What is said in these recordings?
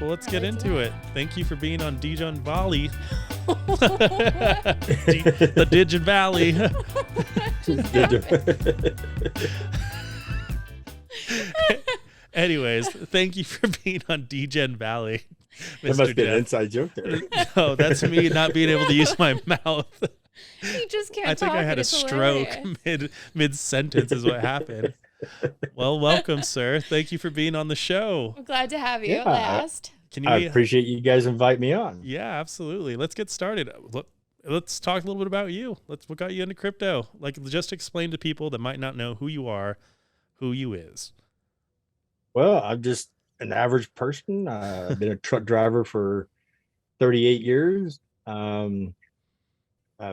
Well, let's get into it. Thank you for being on Degen Valley. The Degen Valley. Anyways, thank you for being on Degen Valley, Mr. That must be an Jeff. inside joke there. No, that's me not being able to use my mouth. You just can't I think talk I had and a it's stroke hilarious. mid sentence is what happened. Well, welcome, sir. Thank you for being on the show. I'm glad to have you Yeah. last. Can I you? appreciate you guys invite me on. Yeah, absolutely. Let's get started. Let's talk a little bit about you. What got you into crypto? Like, just explain to people that might not know who you are, who you is. Well, I'm just an average person. I've been a truck driver for 38 years. A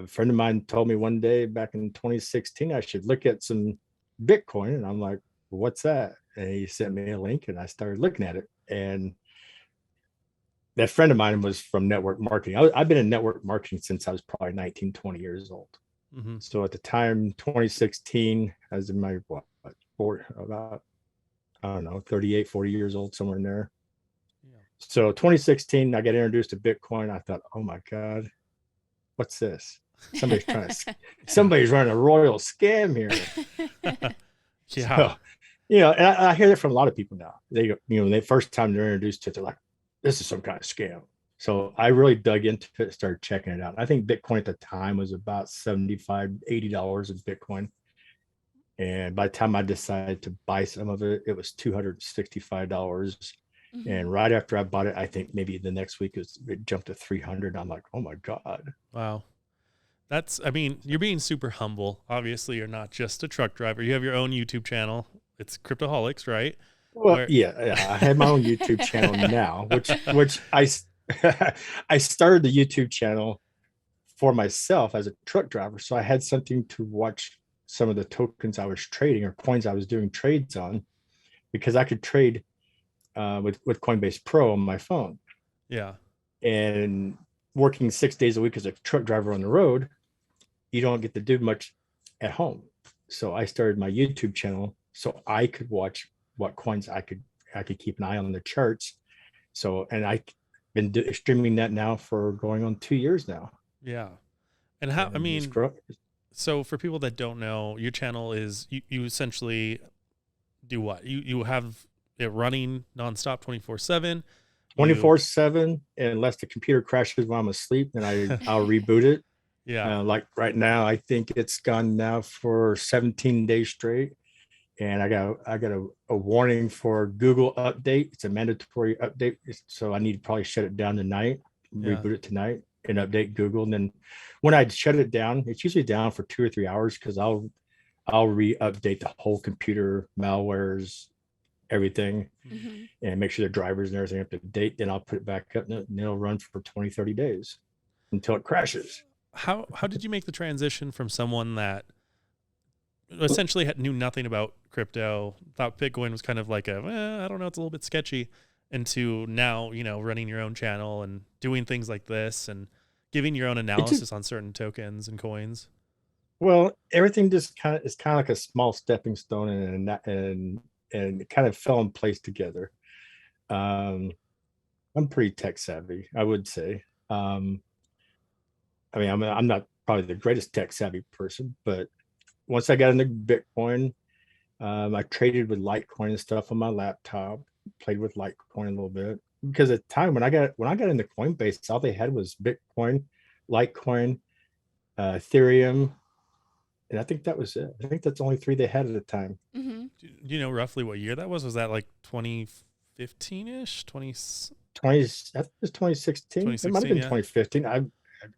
friend of mine told me one day back in 2016 I should look at some Bitcoin, and I'm like, what's that? And he sent me a link, and I started looking at it. And that friend of mine was from network marketing. I've been in network marketing since I was probably 19, 20 years old. Mm-hmm. So at the time, 2016, I was in my about, I don't know, 38, 40 years old, somewhere in there. Yeah. So 2016, I got introduced to Bitcoin. I thought, oh my God, what's this? Somebody's somebody's running a royal scam here. Yeah. So, and I hear that from a lot of people now. They go, the first time they're introduced to it, they're like, this is some kind of scam. So I really dug into it, started checking it out. I think Bitcoin at the time was about $75, $80 of Bitcoin. And by the time I decided to buy some of it, it was $265. Mm-hmm. And right after I bought it, I think maybe the next week it jumped to 300. I'm like, oh my God. Wow. You're being super humble. Obviously, you're not just a truck driver. You have your own YouTube channel. It's Cryptoholics, right? Well, yeah, I have my own YouTube channel now, which I started the YouTube channel for myself as a truck driver. So I had something to watch some of the tokens I was trading or coins I was doing trades on, because I could trade with Coinbase Pro on my phone. Yeah. And working 6 days a week as a truck driver on the road, you don't get to do much at home. So I started my YouTube channel so I could watch what coins I could keep an eye on the charts. So, and I've been streaming that now for going on 2 years now. Yeah. And how, so for people that don't know, your channel is, you essentially do what? You have it running nonstop 24/7. 24/7, unless the computer crashes while I'm asleep, then I'll reboot it. Yeah. Like right now, I think it's gone now for 17 days straight. And I got a warning for Google update. It's a mandatory update. So I need to probably shut it down tonight, reboot it tonight, and update Google. And then when I shut it down, it's usually down for 2 or 3 hours, because I'll re-update the whole computer, malwares, everything, mm-hmm. and make sure the drivers and everything up to date. Then I'll put it back up, and it'll run for 20, 30 days until it crashes. How did you make the transition from someone that essentially knew nothing about crypto, thought Bitcoin was kind of like I don't know, it's a little bit sketchy, into now, running your own channel and doing things like this and giving your own analysis on certain tokens and coins? Well, everything just is kind of like a small stepping stone, and it kind of fell in place together. I'm pretty tech savvy, I would say. I'm not probably the greatest tech savvy person, but once I got into Bitcoin, I traded with Litecoin and stuff on my laptop, played with Litecoin a little bit, because at the time when I got into Coinbase, all they had was Bitcoin, Litecoin, Ethereum, and I think that was it. I think that's the only three they had at the time. Mm-hmm. Do you know roughly what year that was? Was that like 2015-ish? 20? I think it was 2016. It might have been 2015.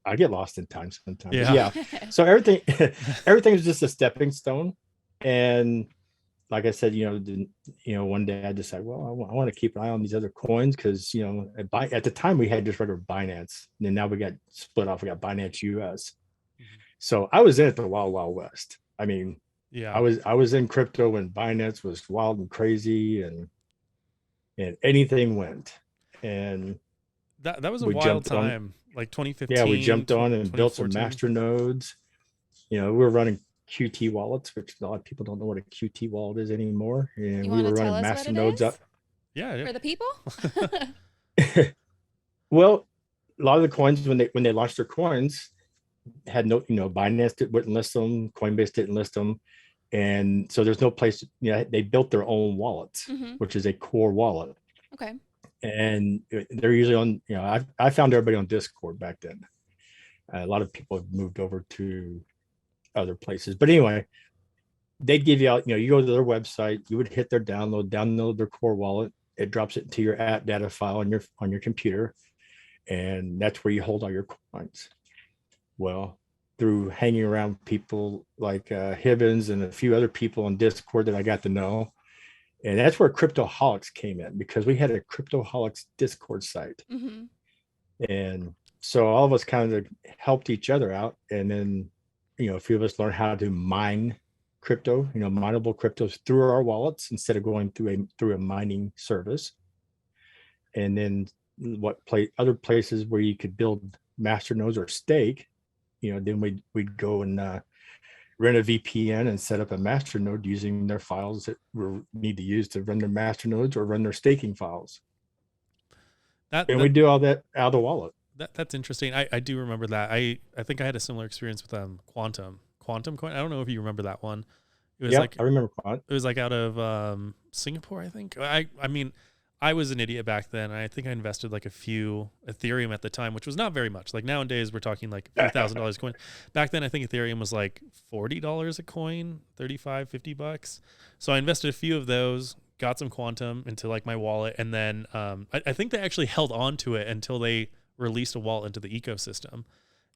I get lost in time sometimes. Yeah. So everything was just a stepping stone. And like I said, one day I decided, well, I want to keep an eye on these other coins, because, at the time we had just regular Binance, and then now we got split off. We got Binance US. Mm-hmm. So I was in it the wild, wild west. I mean, I was in crypto when Binance was wild and crazy, and anything went. And that was a wild time. Like 2015. Yeah, we jumped on and built some master nodes. We were running QT wallets, which a lot of people don't know what a QT wallet is anymore. And we were running master nodes up. Yeah. For the people? Well, a lot of the coins when they launched their coins had no, Binance wouldn't list them, Coinbase didn't list them, and so there's no place. They built their own wallets, which is a core wallet. Okay. And they're usually on. I found everybody on Discord back then. A lot of people have moved over to other places, but anyway, they'd give you out. You go to their website, you would hit their download their core wallet. It drops it into your app data file on your computer, and that's where you hold all your coins. Well, through hanging around people like Hibbins and a few other people on Discord that I got to know, and that's where Cryptoholics came in, because we had a Cryptoholics Discord site, and so all of us kind of helped each other out, and then a few of us learned how to mine crypto, mineable cryptos through our wallets instead of going through a mining service. And then other places where you could build master nodes or stake, then we'd go and rent a VPN and set up a master node using their files that we need to use to run their master nodes or run their staking files. We do all that out of the wallet. That's interesting. I do remember that. I think I had a similar experience with Quantum Coin. I don't know if you remember that one. It was I remember Quantum. It was like out of Singapore, I think. I mean, I was an idiot back then. I think I invested like a few Ethereum at the time, which was not very much. Like nowadays we're talking like $1,000 a coin. Back then I think Ethereum was like $40 a coin, $35-$50. So I invested a few of those, got some Quantum into like my wallet, and then I think they actually held on to it until they released a wallet into the ecosystem.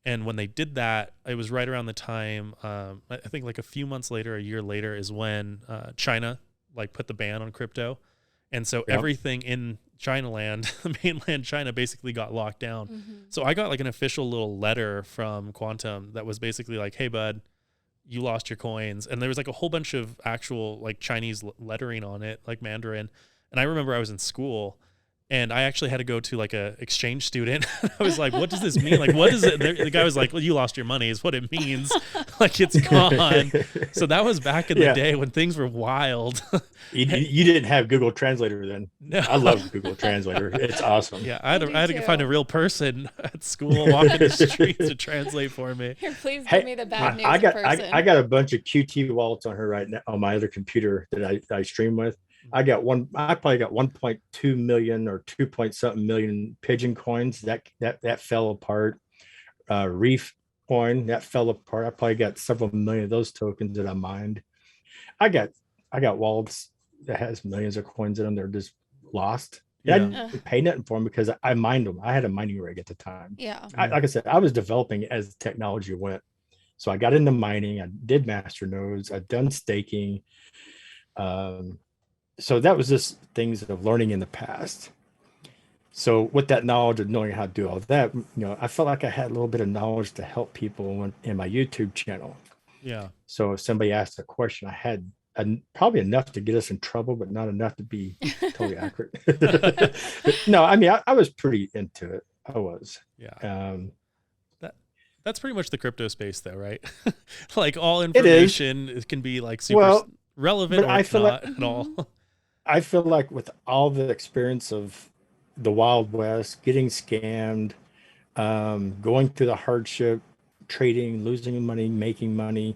And when they did that, it was right around the time, I think like a few months later, a year later, is when China like put the ban on crypto. And so everything in China land, mainland China, basically got locked down. So I got like an official little letter from Quantum that was basically like, hey, bud, you lost your coins. And there was like a whole bunch of actual like Chinese lettering on it, like Mandarin. And I remember I was in school, and I actually had to go to like a exchange student. I was like, what does this mean? Like, what is it? The guy was like, well, you lost your money is what it means. Like, it's gone. So that was back in the day when things were wild. You didn't have Google Translator then. No. I love Google Translator. It's awesome. Yeah, I had to find a real person at school walking the streets to translate for me. Here, please give me the bad news person. I got a bunch of QT wallets on her right now on my other computer that I stream with. I probably got 1.2 million or 2 point something million pigeon coins that fell apart. Reef coin that fell apart. I probably got several million of those tokens that I mined. I got wallets that has millions of coins in them. They're just lost. Yeah. I didn't pay nothing for them because I mined them. I had a mining rig at the time. Yeah. Like I said, I was developing as technology went. So I got into mining. I did master nodes. I've done staking. So that was just things of learning in the past. So with that knowledge of knowing how to do all of that, I felt like I had a little bit of knowledge to help people in my YouTube channel. Yeah. So if somebody asked a question, I had probably enough to get us in trouble, but not enough to be totally accurate. No, I mean, I was pretty into it. I was. Yeah. That's pretty much the crypto space though, right? Like all information can be like super relevant, or it's not at all. I feel like with all the experience of the Wild West, getting scammed, going through the hardship, trading, losing money, making money,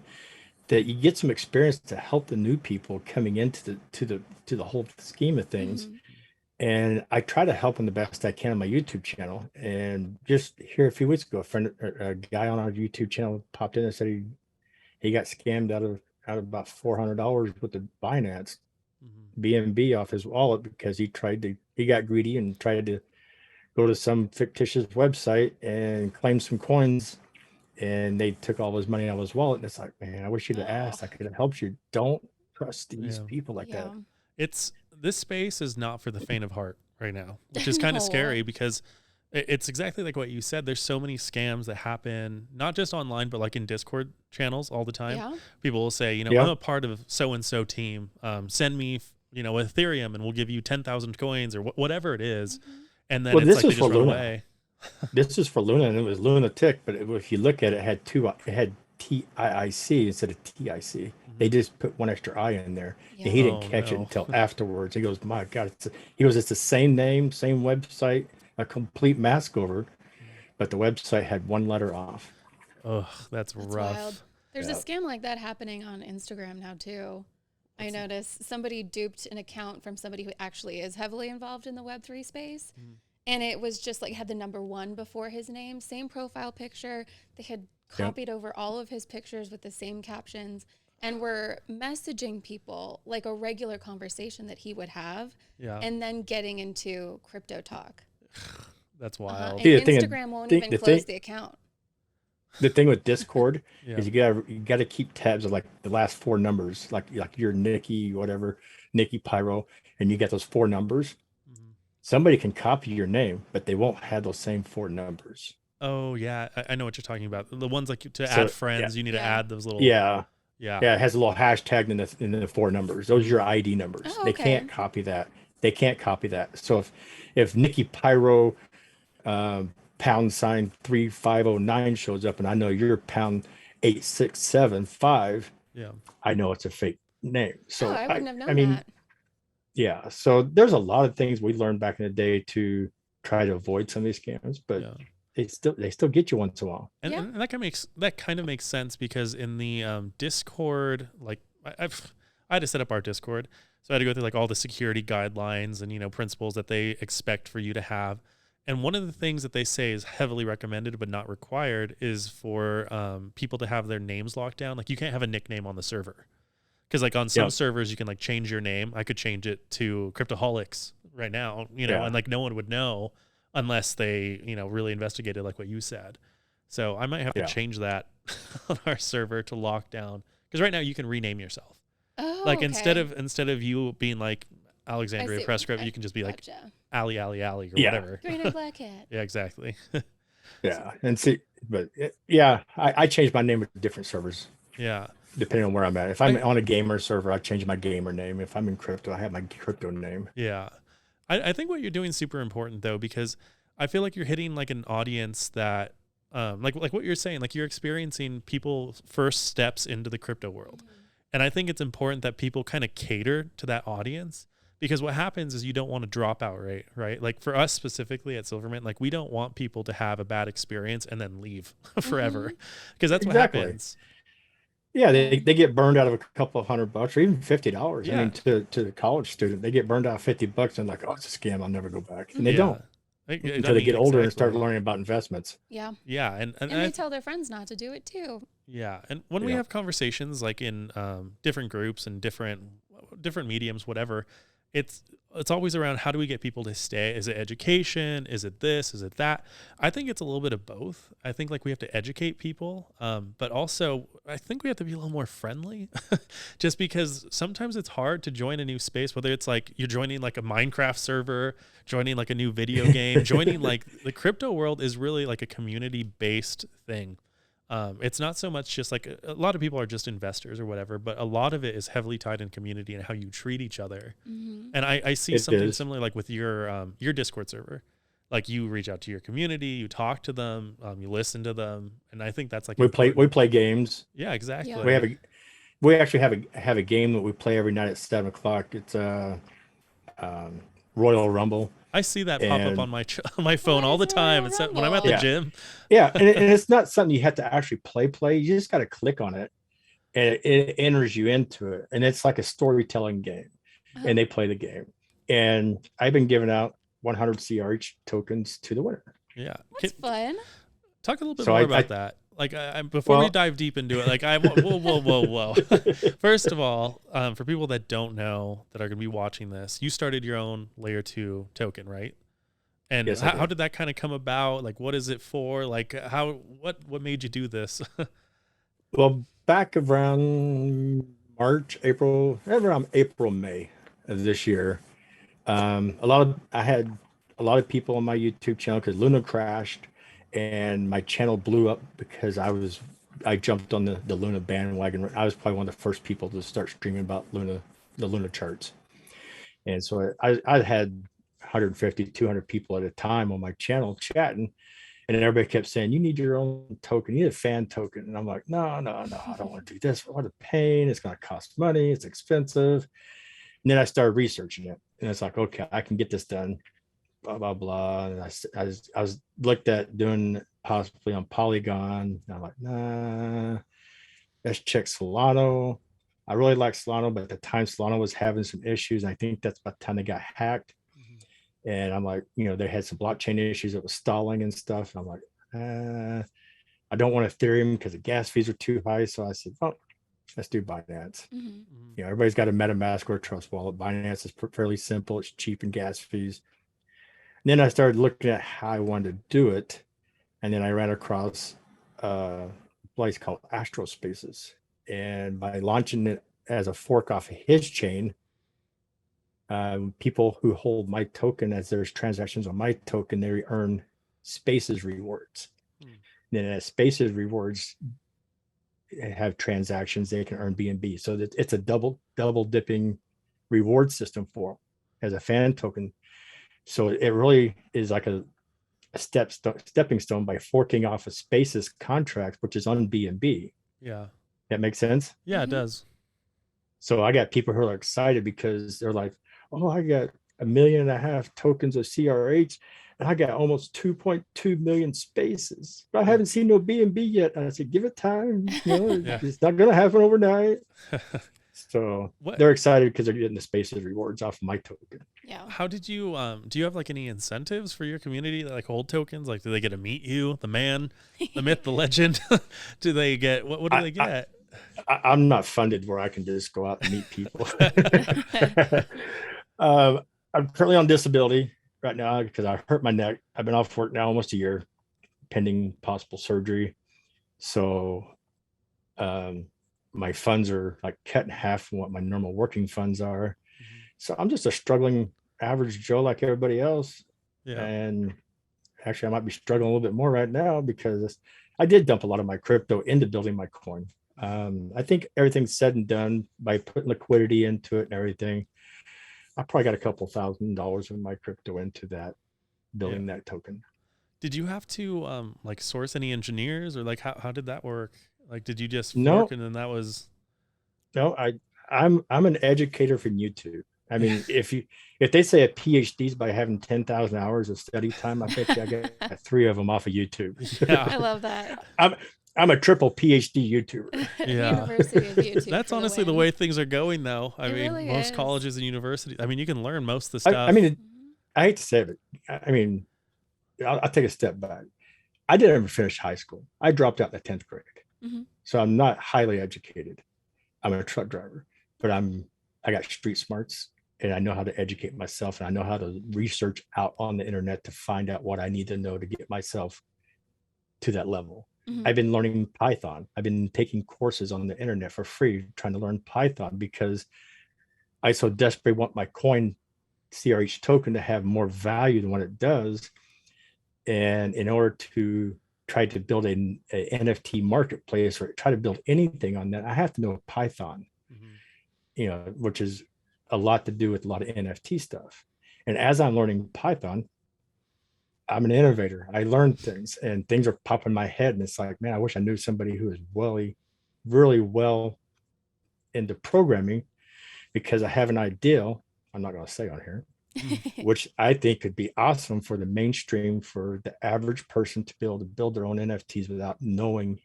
that you get some experience to help the new people coming into the whole scheme of things. And I try to help them the best I can on my YouTube channel. And just here a few weeks ago, a guy on our YouTube channel popped in and said he got scammed out of about $400 with the Binance BNB off his wallet because he got greedy and tried to go to some fictitious website and claim some coins, and they took all his money out of his wallet. And it's like, man, I wish you'd have asked. I could have helped you. Don't trust these people like that. This space is not for the faint of heart right now, which is kind of scary because it's exactly like what you said. There's so many scams that happen, not just online, but like in Discord channels all the time. Yeah. People will say, I'm a part of so-and-so team. Send me, Ethereum and we'll give you 10,000 coins or whatever it is. And then it's like they just run away. This is for Luna, and it was Lunatic, but if you look at it, it had TIIC instead of TIC. They just put one extra I in there, and he didn't catch it until afterwards. He goes, "My God!" It's the same name, same website, a complete mask over, but the website had one letter off. Oh, that's rough. Wild. There's a scam like that happening on Instagram now too. I noticed somebody duped an account from somebody who actually is heavily involved in the Web3 space. And it was just like had the number 1 before his name, same profile picture. They had copied over all of his pictures with the same captions and were messaging people like a regular conversation that he would have. And then getting into crypto talk. That's wild. And Instagram won't even close the account. The thing with Discord is you gotta keep tabs of like the last 4 numbers, like your Nikki, whatever, Nikki Pyro, and you get those 4 numbers. Somebody can copy your name, but they won't have those same 4 numbers. Oh yeah, I know what you're talking about. The ones like add friends, you need to add those little. Yeah. It has a little hashtag in the 4 numbers. Those are your ID numbers. Oh, They can't copy that. So if Nikki Pyro #3509 shows up and I know you're #8675, I know it's a fake name. So I wouldn't have known that. Yeah, so there's a lot of things we learned back in the day to try to avoid some of these scams, but they still get you once in a while. And that kind of makes sense because in the Discord, like I had to set up our Discord, so I had to go through like all the security guidelines and principles that they expect for you to have. And one of the things that they say is heavily recommended but not required is for people to have their names locked down. Like you can't have a nickname on the server. Because like on some servers, you can like change your name. I could change it to Cryptoholics right now, and like no one would know unless they, really investigated like what you said. So I might have to change that on our server to lock down. Because right now you can rename yourself. Oh, like instead of you being like Alexandria Prescript, you can just be like Ali or whatever. Green-eyed black cat. Yeah, exactly. And see, but I changed my name to different servers. Yeah. Depending on where I'm at. If I'm on a gamer server, I change my gamer name. If I'm in crypto, I have my crypto name. Yeah. I think what you're doing is super important though, because I feel like you're hitting like an audience that like what you're saying, like you're experiencing people's first steps into the crypto world. And I think it's important that people kind of cater to that audience, because what happens is you don't want to drop out, right? Like for us specifically at Silvermint, like we don't want people to have a bad experience and then leave forever, because that's what happens. Yeah, they get burned out of a couple of $100 or even $50. I mean, to the college student, they get burned out $50 and like, oh, it's a scam, I'll never go back. And they don't until they get older and start learning about investments. Yeah. And they tell their friends not to do it too. Yeah, and when we have conversations like in different groups and different mediums, whatever, it's always around how do we get people to stay? Is it education? Is it this? Is it that? I think it's a little bit of both. I think like we have to educate people, but also I think we have to be a little more friendly just because sometimes it's hard to join a new space, whether it's like you're joining like a Minecraft server, joining like a new video game, joining like the crypto world is really like a community based thing. It's not so much just like a lot of people are just investors or whatever, but a lot of it is heavily tied in community and how you treat each other. And I see something similar like with your Discord server. Like you reach out to your community, you talk to them, you listen to them, and I think that's like we play games. Yeah, exactly. Yeah. We actually have a game that we play every night at 7:00. It's Royal Rumble. I see that pop up on my phone all the time. It's when I'm at the gym. Yeah, and it's not something you have to actually play. You just got to click on it, and it enters you into it. And it's like a storytelling game, and they play the game. And I've been giving out 100 CRH tokens to the winner. Yeah, that's fun. Talk a little bit more about that. Like before we dive deep into it, like whoa. First of all, for people that don't know that are going to be watching this, you started your own layer 2 token, right? And yes, how did that kind of come about? Like, what is it for? Like, what made you do this? Well, back around around April, May of this year, I had a lot of people on my YouTube channel because Luna crashed. And my channel blew up because I jumped on the Luna bandwagon. I was probably one of the first people to start streaming about the Luna charts. And so I had 150, 200 people at a time on my channel chatting. And everybody kept saying, you need your own token, you need a fan token. And I'm like, no, I don't want to do this. What a pain. It's going to cost money. It's expensive. And then I started researching it. And it's like, okay, I can get this done, blah, blah, blah. And I was looked at doing possibly on Polygon. And I'm like, nah, let's check Solano. I really like Solano, but at the time Solano was having some issues. And I think that's about the time they got hacked. And I'm like, they had some blockchain issues that was stalling and stuff. And I'm like, I don't want Ethereum because the gas fees are too high. So I said, oh, let's do Binance. Everybody's got a MetaMask or a Trust wallet. Binance is fairly simple. It's cheap in gas fees. And then I started looking at how I wanted to do it. And then I ran across a place called Astro Spaces. And by launching it as a fork off of his chain, people who hold my token, as there's transactions on my token, they earn Spaces rewards. Then as Spaces rewards have transactions, they can earn BNB. So that it's a double dipping reward system for them as a fan token. So it really is like a stepping stone by forking off a Spaces contract, which is on BNB. Yeah. That makes sense? Yeah, it does. So I got people who are excited because they're like, oh, I got 1.5 million tokens of CRH and I got almost 2.2 million Spaces. But I haven't seen no BNB yet. And I said, give it time. It's not going to happen overnight. So they're excited because they're getting the Spaces rewards off my token. Yeah. How did you, do you have like any incentives for your community that like hold tokens? Like, do they get to meet you, the man, the myth, the legend? Do they get, what do they get? I'm not funded where I can just go out and meet people. I'm currently on disability right now because I hurt my neck. I've been off work now almost a year, pending possible surgery. So my funds are like cut in half from what my normal working funds are. So I'm just a struggling average Joe like everybody else. Yeah. And actually, I might be struggling a little bit more right now because I did dump a lot of my crypto into building my coin. I think everything's said and done by putting liquidity into it and everything. I probably got a couple $1,000s of my crypto into that, building that token. Did you have to like source any engineers or like how did that work? Like, did you just fork and then that was? No, I'm an educator from YouTube. I mean, if they say a PhD is by having 10,000 hours of study time, I bet you I got 3 of them off of YouTube. Yeah. I love that. I'm a triple PhD YouTuber. Yeah. University of YouTube. That's honestly the way things are going now. I mean, really most is. colleges and universities, I mean, you can learn most of the stuff. I mean, I hate to say it. I mean, I'll take a step back. I didn't ever finish high school. I dropped out in the 10th grade. So I'm not highly educated. I'm a truck driver, but I got street smarts and I know how to educate myself and I know how to research out on the internet to find out what I need to know to get myself to that level. I've been learning Python. I've been taking courses on the internet for free, trying to learn Python because I so desperately want my coin CRH token to have more value than what it does. And in order to try to build a NFT marketplace or try to build anything on that, I have to know Python, which is a lot to do with a lot of NFT stuff. And as I'm learning Python, I'm an innovator. I learn things and things are popping in my head. And it's like, man, I wish I knew somebody who is really well into programming because I have an idea. I'm not going to say on here, which I think could be awesome for the mainstream, for the average person to be able to build their own NFTs without knowing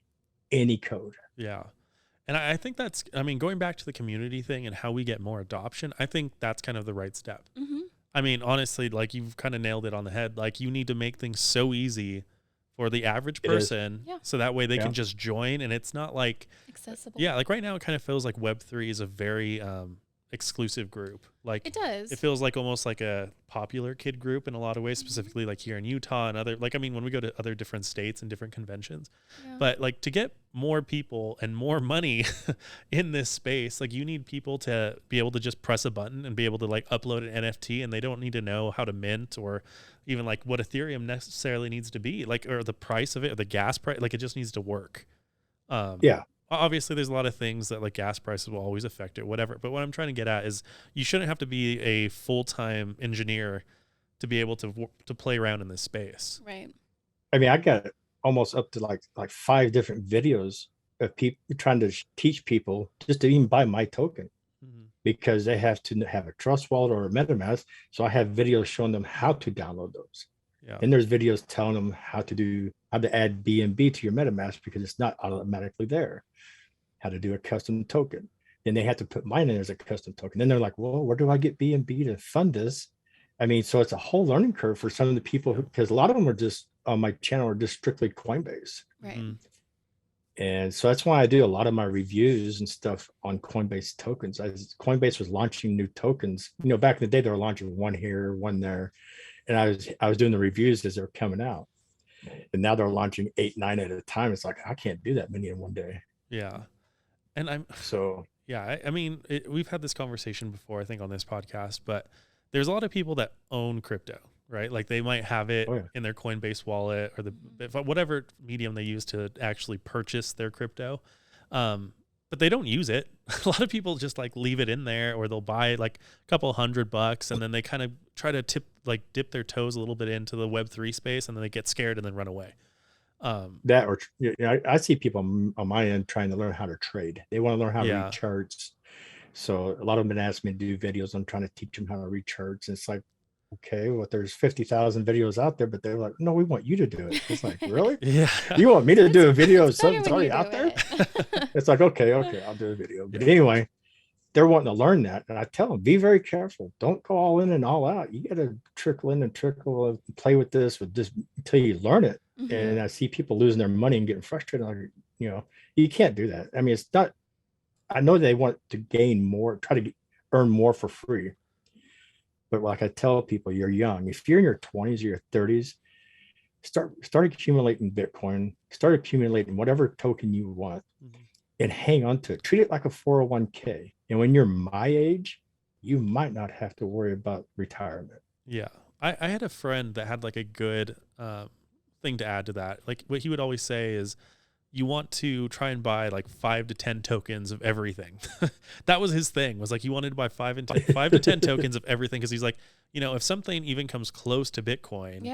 any code. Yeah. And I think that's, I mean, going back to the community thing and how we get more adoption, I think that's kind of the right step. I mean, honestly, like you've kind of nailed it on the head. Like you need to make things so easy for the average person so that way they can just join and it's not like accessible. Yeah. Like right now it kind of feels like Web3 is a very exclusive group. Like it does. It feels like almost like a popular kid group in a lot of ways, specifically like here in Utah and other, like, I mean, when we go to other different states and different conventions, but like to get more people and more money in this space, like you need people to be able to just press a button and be able to like upload an NFT and they don't need to know how to mint or even like what Ethereum necessarily needs to be like, or the price of it or the gas price, like it just needs to work. Obviously there's a lot of things that like gas prices will always affect it, whatever. But what I'm trying to get at is you shouldn't have to be a full-time engineer to be able to play around in this space. Right. I mean, I got almost up to like 5 different videos of people trying to teach people just to even buy my token, because they have to have a Trust Wallet or a MetaMask. So I have videos showing them how to download those. Yeah. And there's videos telling them how to add BNB to your MetaMask, because it's not automatically there. How to do a custom token. Then they have to put mine in as a custom token. Then they're like, well, where do I get BNB to fund this? I mean, so it's a whole learning curve for some of the people, because a lot of them are just on my channel are just strictly Coinbase. Right. And so that's why I do a lot of my reviews and stuff on Coinbase tokens. Coinbase was launching new tokens. You know, back in the day, they were launching one here, one there. And I was doing the reviews as they were coming out. And now they're launching 8, 9 at a time. It's like, I can't do that many in one day. Yeah. And I mean, we've had this conversation before, I think, on this podcast, but there's a lot of people that own crypto, right? Like they might have it in their Coinbase wallet or whatever medium they use to actually purchase their crypto. But they don't use it. A lot of people just like leave it in there, or they'll buy like a couple $100 and then they kind of try to dip their toes a little bit into the Web3 space, and then they get scared and then run away. I see people on my end trying to learn how to trade. They want to learn how to read charts. So a lot of them been asking me to do videos. I'm trying to teach them how to read charts. And it's like, okay, well, there's 50,000 videos out there, but they're like, no, we want you to do it. It's like, really? Yeah. You want me to do a video of something that's already out there? It's like, okay, I'll do a video. But anyway, they're wanting to learn that. And I tell them, be very careful. Don't go all in and all out. You got to trickle in and play with this until you learn it. Mm-hmm. And I see people losing their money and getting frustrated. Like, you know, you can't do that. I mean, it's not, I know they want to gain more, try to earn more for free. But like I tell people, you're young. If you're in your 20s or your 30s, start accumulating Bitcoin, start accumulating whatever token you want, and hang on to it. Treat it like a 401k. And when you're my age, you might not have to worry about retirement. Yeah. I had a friend that had like a good thing to add to that. Like what he would always say is, you want to try and buy like 5 to 10 tokens of everything. That was his thing, was like he wanted to buy 5 to 10 tokens of everything, because he's like, you know, if something even comes close to Bitcoin,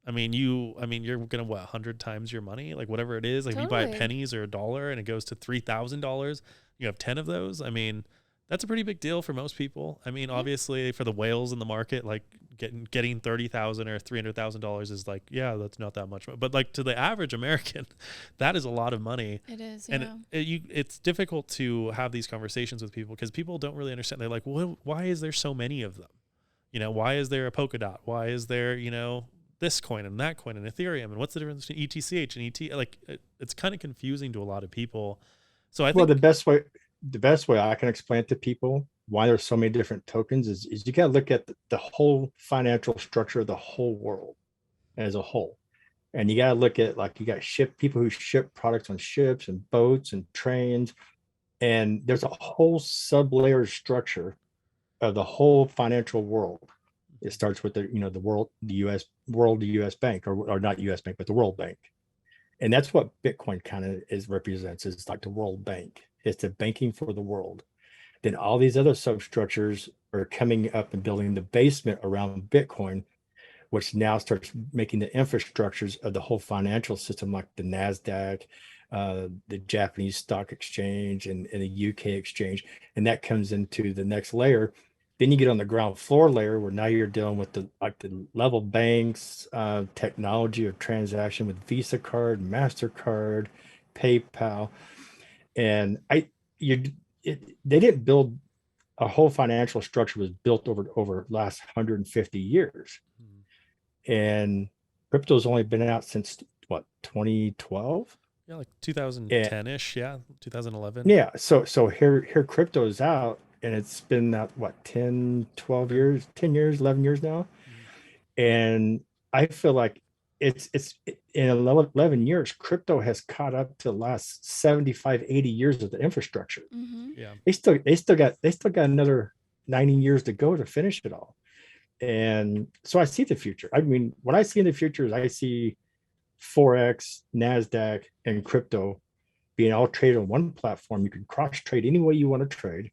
I mean, you're gonna 100 times your money, like whatever it is. Like if you buy pennies or $1 and it goes to $3,000, you have 10 of those. I mean, that's a pretty big deal for most people. I mean, obviously for the whales in the market, like getting $30,000 or $300,000 is like, yeah, that's not that much. But like to the average American, that is a lot of money. It is, and it's difficult to have these conversations with people, because people don't really understand. They're like, well, why is there so many of them? You know, why is there a Polkadot? Why is there, you know, this coin and that coin and Ethereum? And what's the difference between ETCH and ET? Like, it's kind of confusing to a lot of people. So I think the best way I can explain it to people why there's so many different tokens is you got to look at the whole financial structure of the whole world as a whole. And you got to look at, like, you got people who ship products on ships and boats and trains. And there's a whole sub-layer structure of the whole financial world. It starts with the US Bank, or not US Bank, but the World Bank. And that's what Bitcoin kind of represents. It's like the World Bank. It's the banking for the world. Then all these other substructures are coming up and building the basement around Bitcoin, which now starts making the infrastructures of the whole financial system, like the NASDAQ, the Japanese stock exchange, and the UK exchange. And that comes into the next layer. Then you get on the ground floor layer, where now you're dealing with the level banks, technology of transaction with Visa card, MasterCard, PayPal. And they didn't build a whole financial structure, was built over last 150 years. And crypto's only been out since 2012? Yeah, like 2010-ish, 2011. Yeah, so here crypto is out, and it's been out 10 years, 11 years now. And I feel like it's in 11 years, crypto has caught up to the last 75, 80 years of the infrastructure. Yeah, they still got another 90 years to go to finish it all. And so I see the future. I mean, what I see in the future is I see Forex, NASDAQ, and crypto being all traded on one platform. You can cross trade any way you want to trade,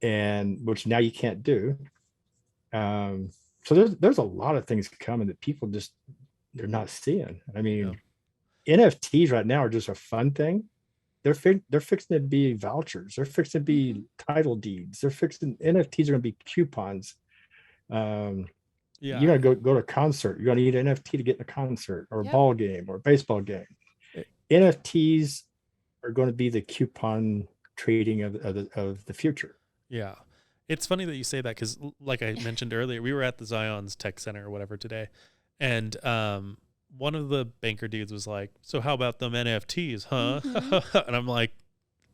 and which now you can't do. So there's a lot of things coming that people just they're not seeing. I mean, NFTs right now are just a fun thing. They're fixing to be vouchers. They're fixing to be title deeds. NFTs are going to be coupons. You're gonna go to a concert. You're gonna need an NFT to get in a concert or a ball game or a baseball game. NFTs are going to be the coupon trading of the future. Yeah. It's funny that you say that because, like I mentioned earlier, we were at the Zion's Tech Center or whatever today, and one of the banker dudes was like, "So how about them NFTs, huh?" And I'm like,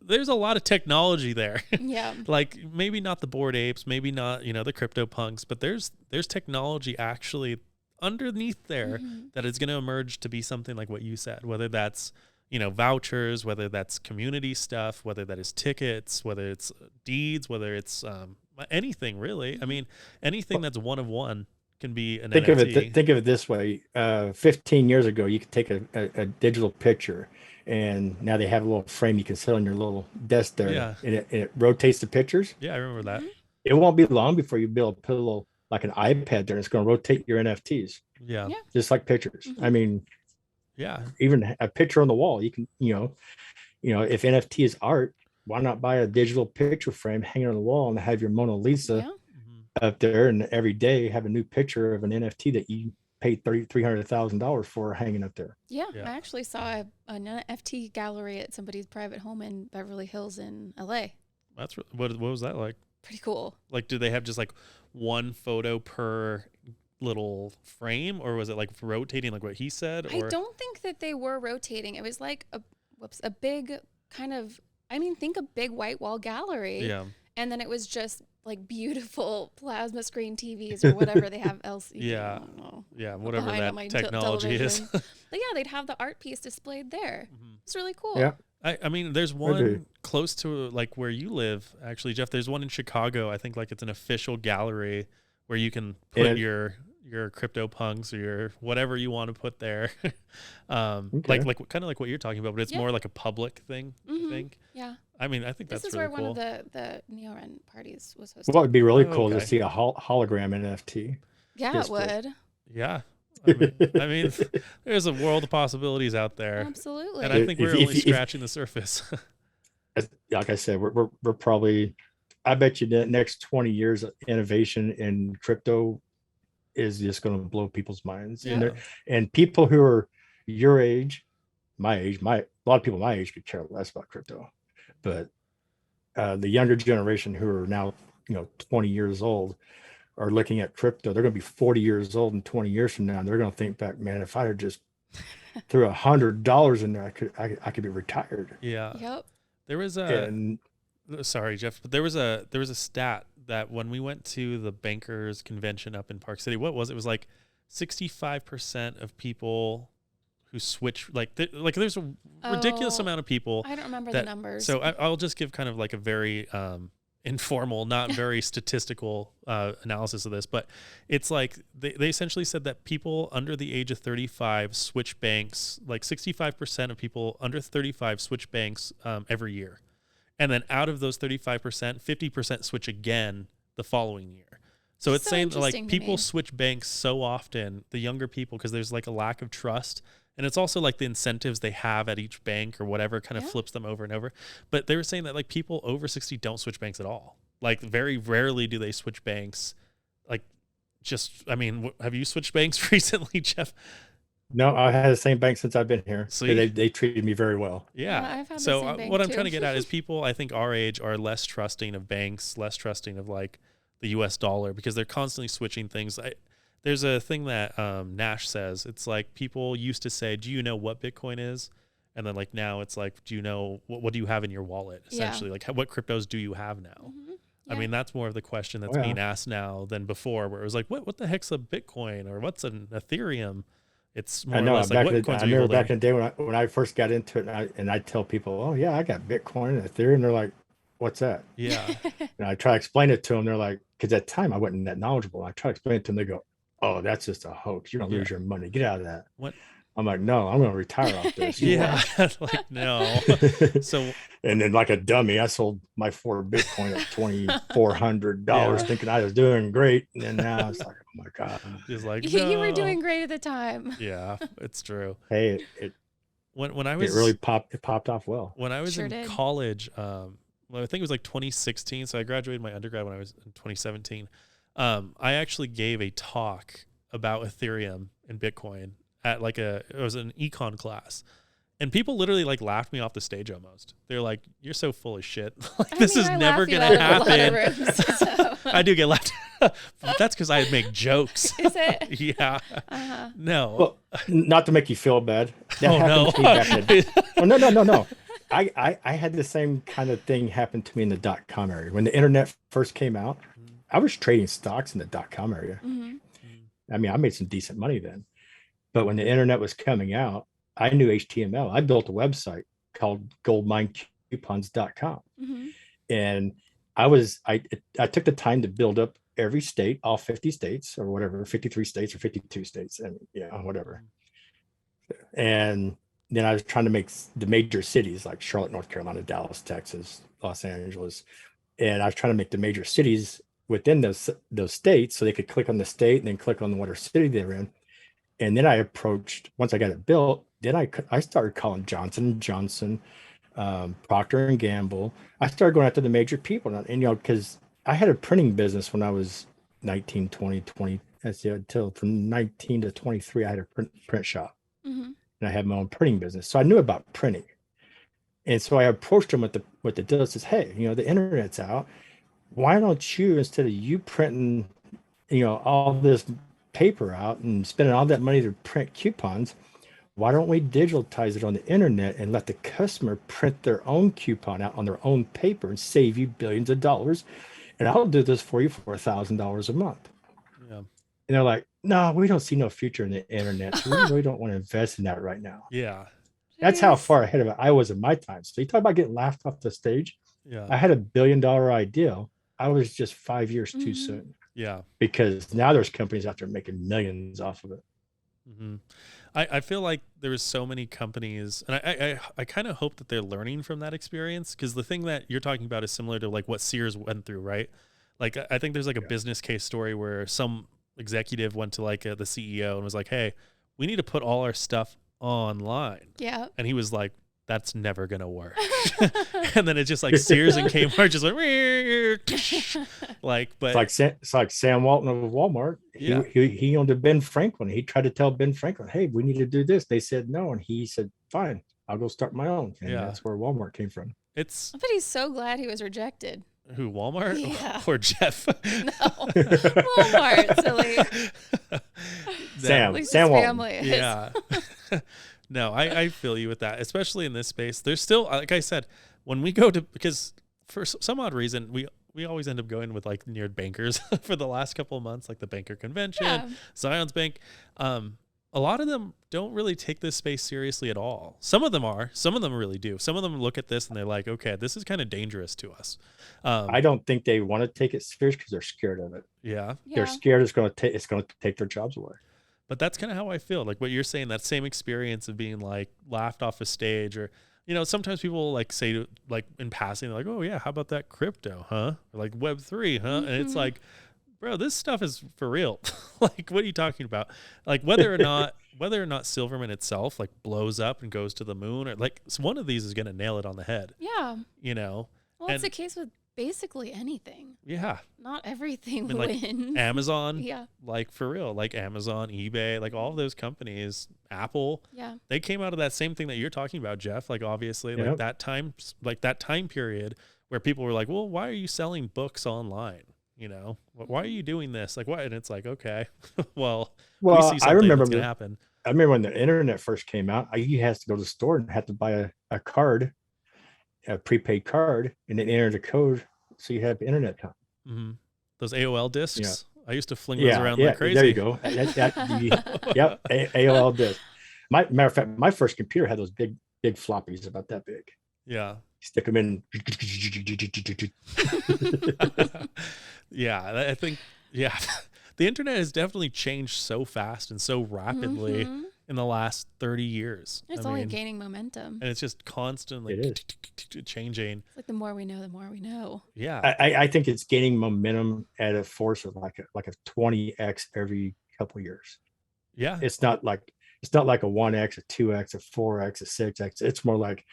"There's a lot of technology there. Yeah, like maybe not the Bored Apes, maybe not the CryptoPunks, but there's technology actually underneath there that is going to emerge to be something like what you said, whether that's vouchers, whether that's community stuff, whether that is tickets, whether it's deeds, whether it's anything really. I mean, anything that's one of one can be an NFT. Think of it this way. 15 years ago, you could take a digital picture, and now they have a little frame you can sit on your little desk there, and it rotates the pictures. Yeah, I remember that. It won't be long before you be able to put a little, like an iPad there, and it's going to rotate your NFTs. Yeah. Just like pictures. I mean, even a picture on the wall, you can, if NFT is art, why not buy a digital picture frame, hang it on the wall, and have your Mona Lisa up there, and every day have a new picture of an NFT that you paid $300,000 for hanging up there. Yeah, I actually saw an NFT gallery at somebody's private home in Beverly Hills in LA. That's what was that like? Pretty cool. Like, do they have just like one photo per little frame, or was it like rotating like what he said? I don't think that they were rotating. It was like a big kind of, think a big white wall gallery. Yeah. And then it was just like beautiful plasma screen TVs or whatever they have else. Yeah. I don't know. Yeah. Whatever that technology is. But yeah, they'd have the art piece displayed there. It's really cool. Yeah. I mean, there's one close to like where you live, actually, Jeff. There's one in Chicago. I think like it's an official gallery where you can put your CryptoPunks or your whatever you want to put there. Like kind of like what you're talking about, but it's more like a public thing, I think. Yeah. I mean, I think that's really cool. This is where one of the Neoren parties was hosted. What would be really cool to see a hologram NFT. Yeah, it would. Yeah. I mean, there's a world of possibilities out there. Absolutely. And I think we're only scratching the surface. Like I said, we're probably, I bet you the next 20 years of innovation in crypto is just going to blow people's minds. Yeah. And people who are your age, my age, a lot of people my age could care less about crypto, but the younger generation who are now 20 years old are looking at crypto. They're going to be 40 years old and 20 years from now, and they're going to think back, man, if I had just threw $100 in there, I could be retired. Yeah. Yep. There was sorry, Jeff, but there was a stat that when we went to the bankers convention up in Park City, what was it? It was like 65% of people who switch, there's a ridiculous amount of people. I don't remember the numbers. So I'll just give kind of like a very informal, not very statistical analysis of this, but it's like they essentially said that people under the age of 35 switch banks, like 65% of people under 35 switch banks every year. And then out of those 35%, 50% switch again the following year. So it's saying that like people switch banks so often, the younger people, because there's like a lack of trust. And it's also like the incentives they have at each bank or whatever kind of flips them over and over. But they were saying that like people over 60 don't switch banks at all. Like very rarely do they switch banks. Like have you switched banks recently, Jeff? No, I had the same bank since I've been here. So they treated me very well. Yeah. I've had so the same bank what I'm too. trying to get at is people, I think our age are less trusting of banks, less trusting of like the US dollar because they're constantly switching things. There's a thing that Nash says. It's like people used to say, do you know what Bitcoin is? And then like now it's like, do you know what do you have in your wallet? Essentially, like what cryptos do you have now? Mm-hmm. I mean, that's more of the question that's being asked now than before, where it was like, what the heck's a Bitcoin or what's an Ethereum? It's more or less like what coins I remember back in the day when I first got into it, and I tell people, oh yeah, I got Bitcoin and Ethereum. They're like, what's that? Yeah. And I try to explain it to them. They're like, because at the time I wasn't that knowledgeable. I try to explain it to them. They go, oh, that's just a hoax. You're gonna lose your money. Get out of that. I'm like, no, I'm going to retire off this. Yeah. Like, no. So, and then like a dummy, I sold my 4 Bitcoin at $2,400 thinking I was doing great. And then now it's like, oh my God. He's like, no. You were doing great at the time. Yeah, it's true. Hey, when I was, it popped off well. When I was in college, well, I think it was like 2016. So I graduated my undergrad when I was in 2017. I actually gave a talk about Ethereum and Bitcoin at like it was an econ class, and people literally like laughed me off the stage almost. They're like, "You're so full of shit. Like, this is never gonna happen." Rooms, so. I do get laughed. That's because I make jokes. Is it? Yeah. No. Well, not to make you feel bad. That happened to me back in, oh no. I had the same kind of thing happen to me in the .com area. When the internet first came out, I was trading stocks in the .com area. Mm-hmm. I mean, I made some decent money then. But when the internet was coming out, I knew HTML. I built a website called goldminecoupons.com. Mm-hmm. And I took the time to build up every state, all 50 states or whatever, 53 states or 52 states, and whatever. And then I was trying to make the major cities like Charlotte, North Carolina, Dallas, Texas, Los Angeles. And I was trying to make the major cities within those states so they could click on the state and then click on whatever city they're in. And then I approached, once I got it built, then I started calling Johnson & Johnson, Procter & Gamble. I started going after the major people. And, because I had a printing business when I was 19, 20, until from 19 to 23, I had a print shop. Mm-hmm. And I had my own printing business. So I knew about printing. And so I approached them with the deal. Says, hey, the internet's out. Why don't you, instead of you printing, all this paper out and spending all that money to print coupons, why don't we digitize it on the internet and let the customer print their own coupon out on their own paper and save you billions of dollars? And I'll do this for you for $1,000 a month. Yeah. And they're like, no, we don't see no future in the internet. So we really don't want to invest in that right now. Yeah. That's how far ahead of it I was in my time. So you talk about getting laughed off the stage. Yeah. I had $1 billion idea. I was just 5 years too soon. Yeah. Because now there's companies out there making millions off of it. Mm-hmm. I feel like there was so many companies, and I kind of hope that they're learning from that experience, because the thing that you're talking about is similar to like what Sears went through, right? Like I think there's like a business case story where some executive went to like the CEO and was like, hey, we need to put all our stuff online. Yeah. And he was like, that's never going to work. And then it's just like Sears and Kmart just like, but it's like Sam Walton of Walmart. Yeah. He owned a Ben Franklin. He tried to tell Ben Franklin, hey, we need to do this. They said no. And he said, fine, I'll go start my own. And that's where Walmart came from. But he's so glad he was rejected. Who, Walmart? Yeah. Or Jeff? No, Walmart, silly. Sam Walton. Yeah. No, I feel you with that, especially in this space. There's still, like I said, when we go to, because for some odd reason, we always end up going with like near bankers for the last couple of months, like the banker convention, Zion's Bank. A lot of them don't really take this space seriously at all. Some of them really do. Some of them look at this and they're like, okay, this is kind of dangerous to us. I don't think they want to take it serious because they're scared of it. Yeah. They're scared it's going to take their jobs away. But that's kind of how I feel. Like what you're saying, that same experience of being like laughed off a stage, or, sometimes people like say like in passing, they're like, oh yeah, how about that crypto, huh? Or like Web3, huh? Mm-hmm. And it's like, bro, this stuff is for real. Like, what are you talking about? Like whether or not Silverman itself like blows up and goes to the moon, or like one of these is going to nail it on the head. Yeah. Well, it's the case with basically anything. Yeah. Not everything wins. Like Amazon. Yeah. Like for real, like Amazon, eBay, like all of those companies, Apple. Yeah. They came out of that same thing that you're talking about, Jeff. Like obviously, like that time period where people were like, well, why are you selling books online? Why are you doing this? Like, why? And it's like, okay, well, we see something that's going to happen. I remember when the internet first came out, you had to go to the store and had to buy a card, a prepaid card, and then enter the code so you have internet time. Mm-hmm. Those AOL discs. Yeah. I used to fling those around like crazy. There you go. Yep, AOL disc. Matter of fact, my first computer had those big floppies about that big. Yeah. Stick them in. Yeah, I think, the internet has definitely changed so fast and so rapidly. Mm-hmm. in the last 30 years. It's only gaining momentum. And it's just constantly changing. It's like the more we know, the more we know. Yeah. I think it's gaining momentum at a force of like a 20x every couple of years. Yeah. It's not like a 1x, a 2x, a 4x, a 6x. It's more like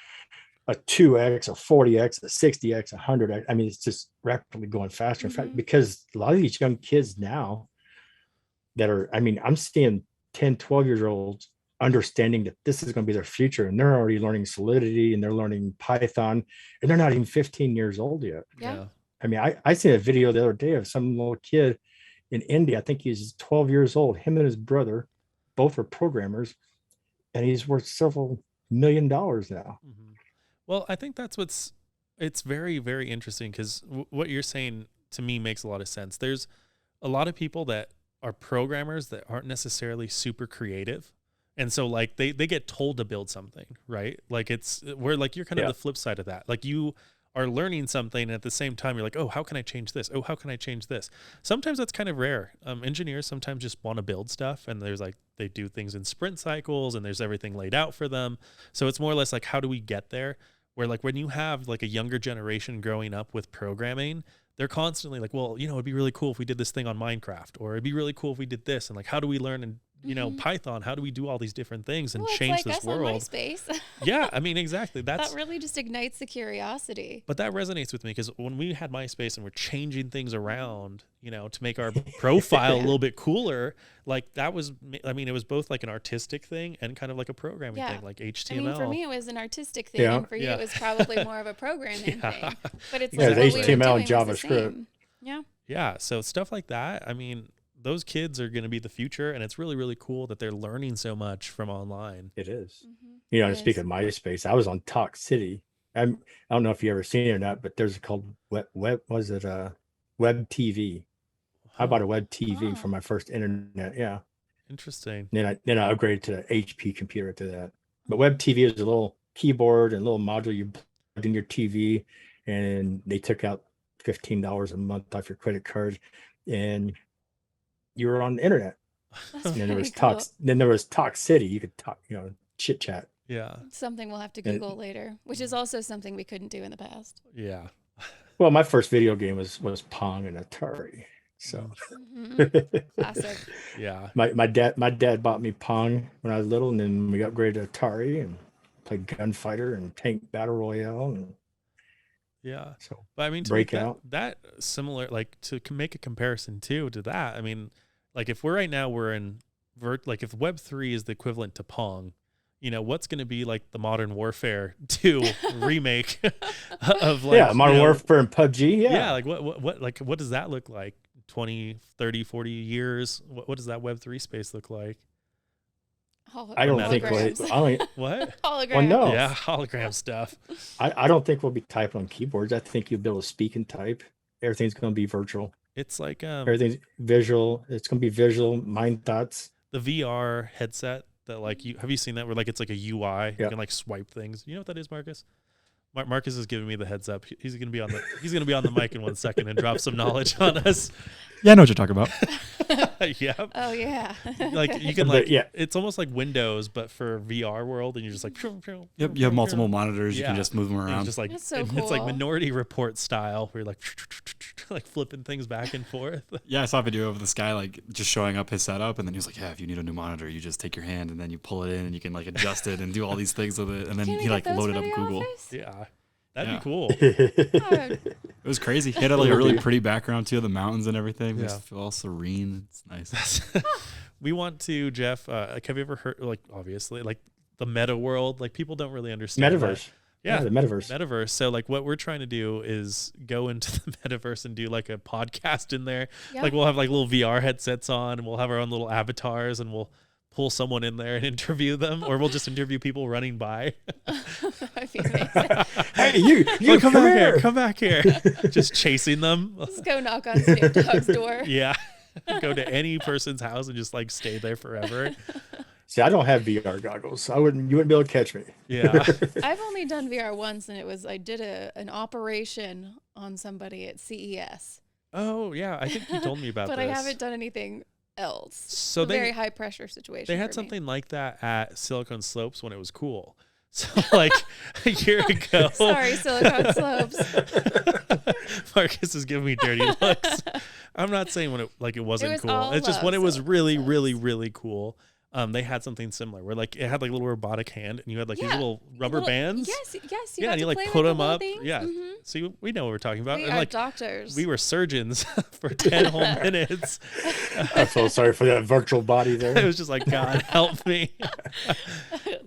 a 2x, a 40x, a 60x, a 100x. I mean, it's just rapidly going faster. In fact, because a lot of these young kids now that are, I mean, I'm seeing 10, 12 years olds understanding that this is going to be their future, and they're already learning Solidity and they're learning Python, and they're not even 15 years old yet. Yeah. I mean, I seen a video the other day of some little kid in India. I think he's 12 years old. Him and his brother, both are programmers, and he's worth several $1 million now. Well, I think it's very, very interesting, because what you're saying to me makes a lot of sense. There's a lot of people that are programmers that aren't necessarily super creative. And so like they get told to build something, right? Like you're kind of the flip side of that. Like you are learning something, and at the same time you're like, oh, how can I change this? Oh, how can I change this? Sometimes that's kind of rare. Engineers sometimes just want to build stuff, and there's like, they do things in sprint cycles, and there's everything laid out for them. So it's more or less like, how do we get there? Where like when you have like a younger generation growing up with programming, they're constantly like, well, it'd be really cool if we did this thing on Minecraft, or it'd be really cool if we did this. And like, how do we learn and Python? How do we do all these different things and change this world? On MySpace. Yeah, I mean, exactly. That really just ignites the curiosity. But that resonates with me, because when we had MySpace and we're changing things around, to make our profile a little bit cooler, like that was, I mean, it was both like an artistic thing and kind of like a programming thing, like HTML. I mean, for me, it was an artistic thing, and for you, it was probably more of a programming thing. But it's like HTML and JavaScript. Yeah. Yeah. So stuff like that. I mean, those kids are going to be the future, and it's really, really cool that they're learning so much from online. It is. To speak of MySpace, I was on Talk City. I don't know if you ever seen it or not, but there's called Web TV. I bought a Web TV for my first internet. Yeah. Interesting. Then I upgraded to the HP computer to that. But Web TV is a little keyboard and a little module you plug in your TV, and they took out $15 a month off your credit card, and you were on the internet. And then there was cool. Then there was Talk City. You could talk, chit chat. Yeah. Something we'll have to Google later, which is also something we couldn't do in the past. Yeah. Well, my first video game was Pong and Atari. So classic. Yeah. My dad bought me Pong when I was little, and then we upgraded to Atari and played Gunfighter and Tank Battle Royale. And yeah. So, but I mean, to make that similar, like to make a comparison too to that. I mean, like if we're in like if Web3 is the equivalent to Pong, what's going to be like the Modern Warfare 2 remake of like Modern Warfare and PUBG. Yeah. Like what does that look like? 20, 30, 40 years? What does that Web3 space look like? I don't think what? Holograms. Well, no. Yeah, hologram stuff. I don't think we'll be typing on keyboards. I think you'll be able to speak and type. Everything's going to be virtual. It's like everything's visual. It's going to be visual, mind thoughts. The VR headset that have you seen that where like it's like a UI? You can like swipe things. You know what that is, Marcus? Marcus is giving me the heads up. He's gonna be on the mic in 1 second and drop some knowledge on us. Yeah, I know what you're talking about. Yeah. Oh yeah. Like you can it's almost like Windows but for VR world, and you're just like. Yep, you have multiple monitors. You can just move them around. It's just like that's so cool. It's like Minority Report style, where you're like flipping things back and forth. Yeah, I saw a video of this guy like just showing up his setup, and then he was like, "Yeah, if you need a new monitor, you just take your hand and then you pull it in, and you can like adjust it and do all these things with it." And then he like loaded up Google. Office? Yeah. That'd be cool. It was crazy. He had like a really pretty background too, the mountains and everything. Yeah. Just feel all serene. It's nice. We want to, Jeff. Like, have you ever heard? Like, obviously, like the meta world. Like, people don't really understand metaverse. Yeah, the metaverse. Metaverse. So, like, what we're trying to do is go into the metaverse and do like a podcast in there. Yeah. Like, we'll have like little VR headsets on, and we'll have our own little avatars, and we'll pull someone in there and interview them, or we'll just interview people running by. Hey, you come back here. Just chasing them. Let's go knock on Snoop Dogg's door. Yeah. Go to any person's house and just like stay there forever. See, I don't have VR goggles. You wouldn't be able to catch me. Yeah. I've only done VR once, and I did an operation on somebody at CES. Oh yeah, I think you told me about but this. I haven't done anything else. So very high pressure situation. They had something like that at Silicon Slopes when it was cool. So like a year ago. Sorry, Silicon Slopes. Marcus is giving me dirty looks. I'm not saying when it wasn't cool. It's just when it was really, really, really cool. They had something similar where like it had like a little robotic hand and you had like these little rubber bands. Yes. Yeah, and you like put them up. Yeah. Mm-hmm. So we know what we're talking about. We and are like doctors. We were surgeons for 10 whole minutes. I'm so sorry for that virtual body there. It was just like, God help me.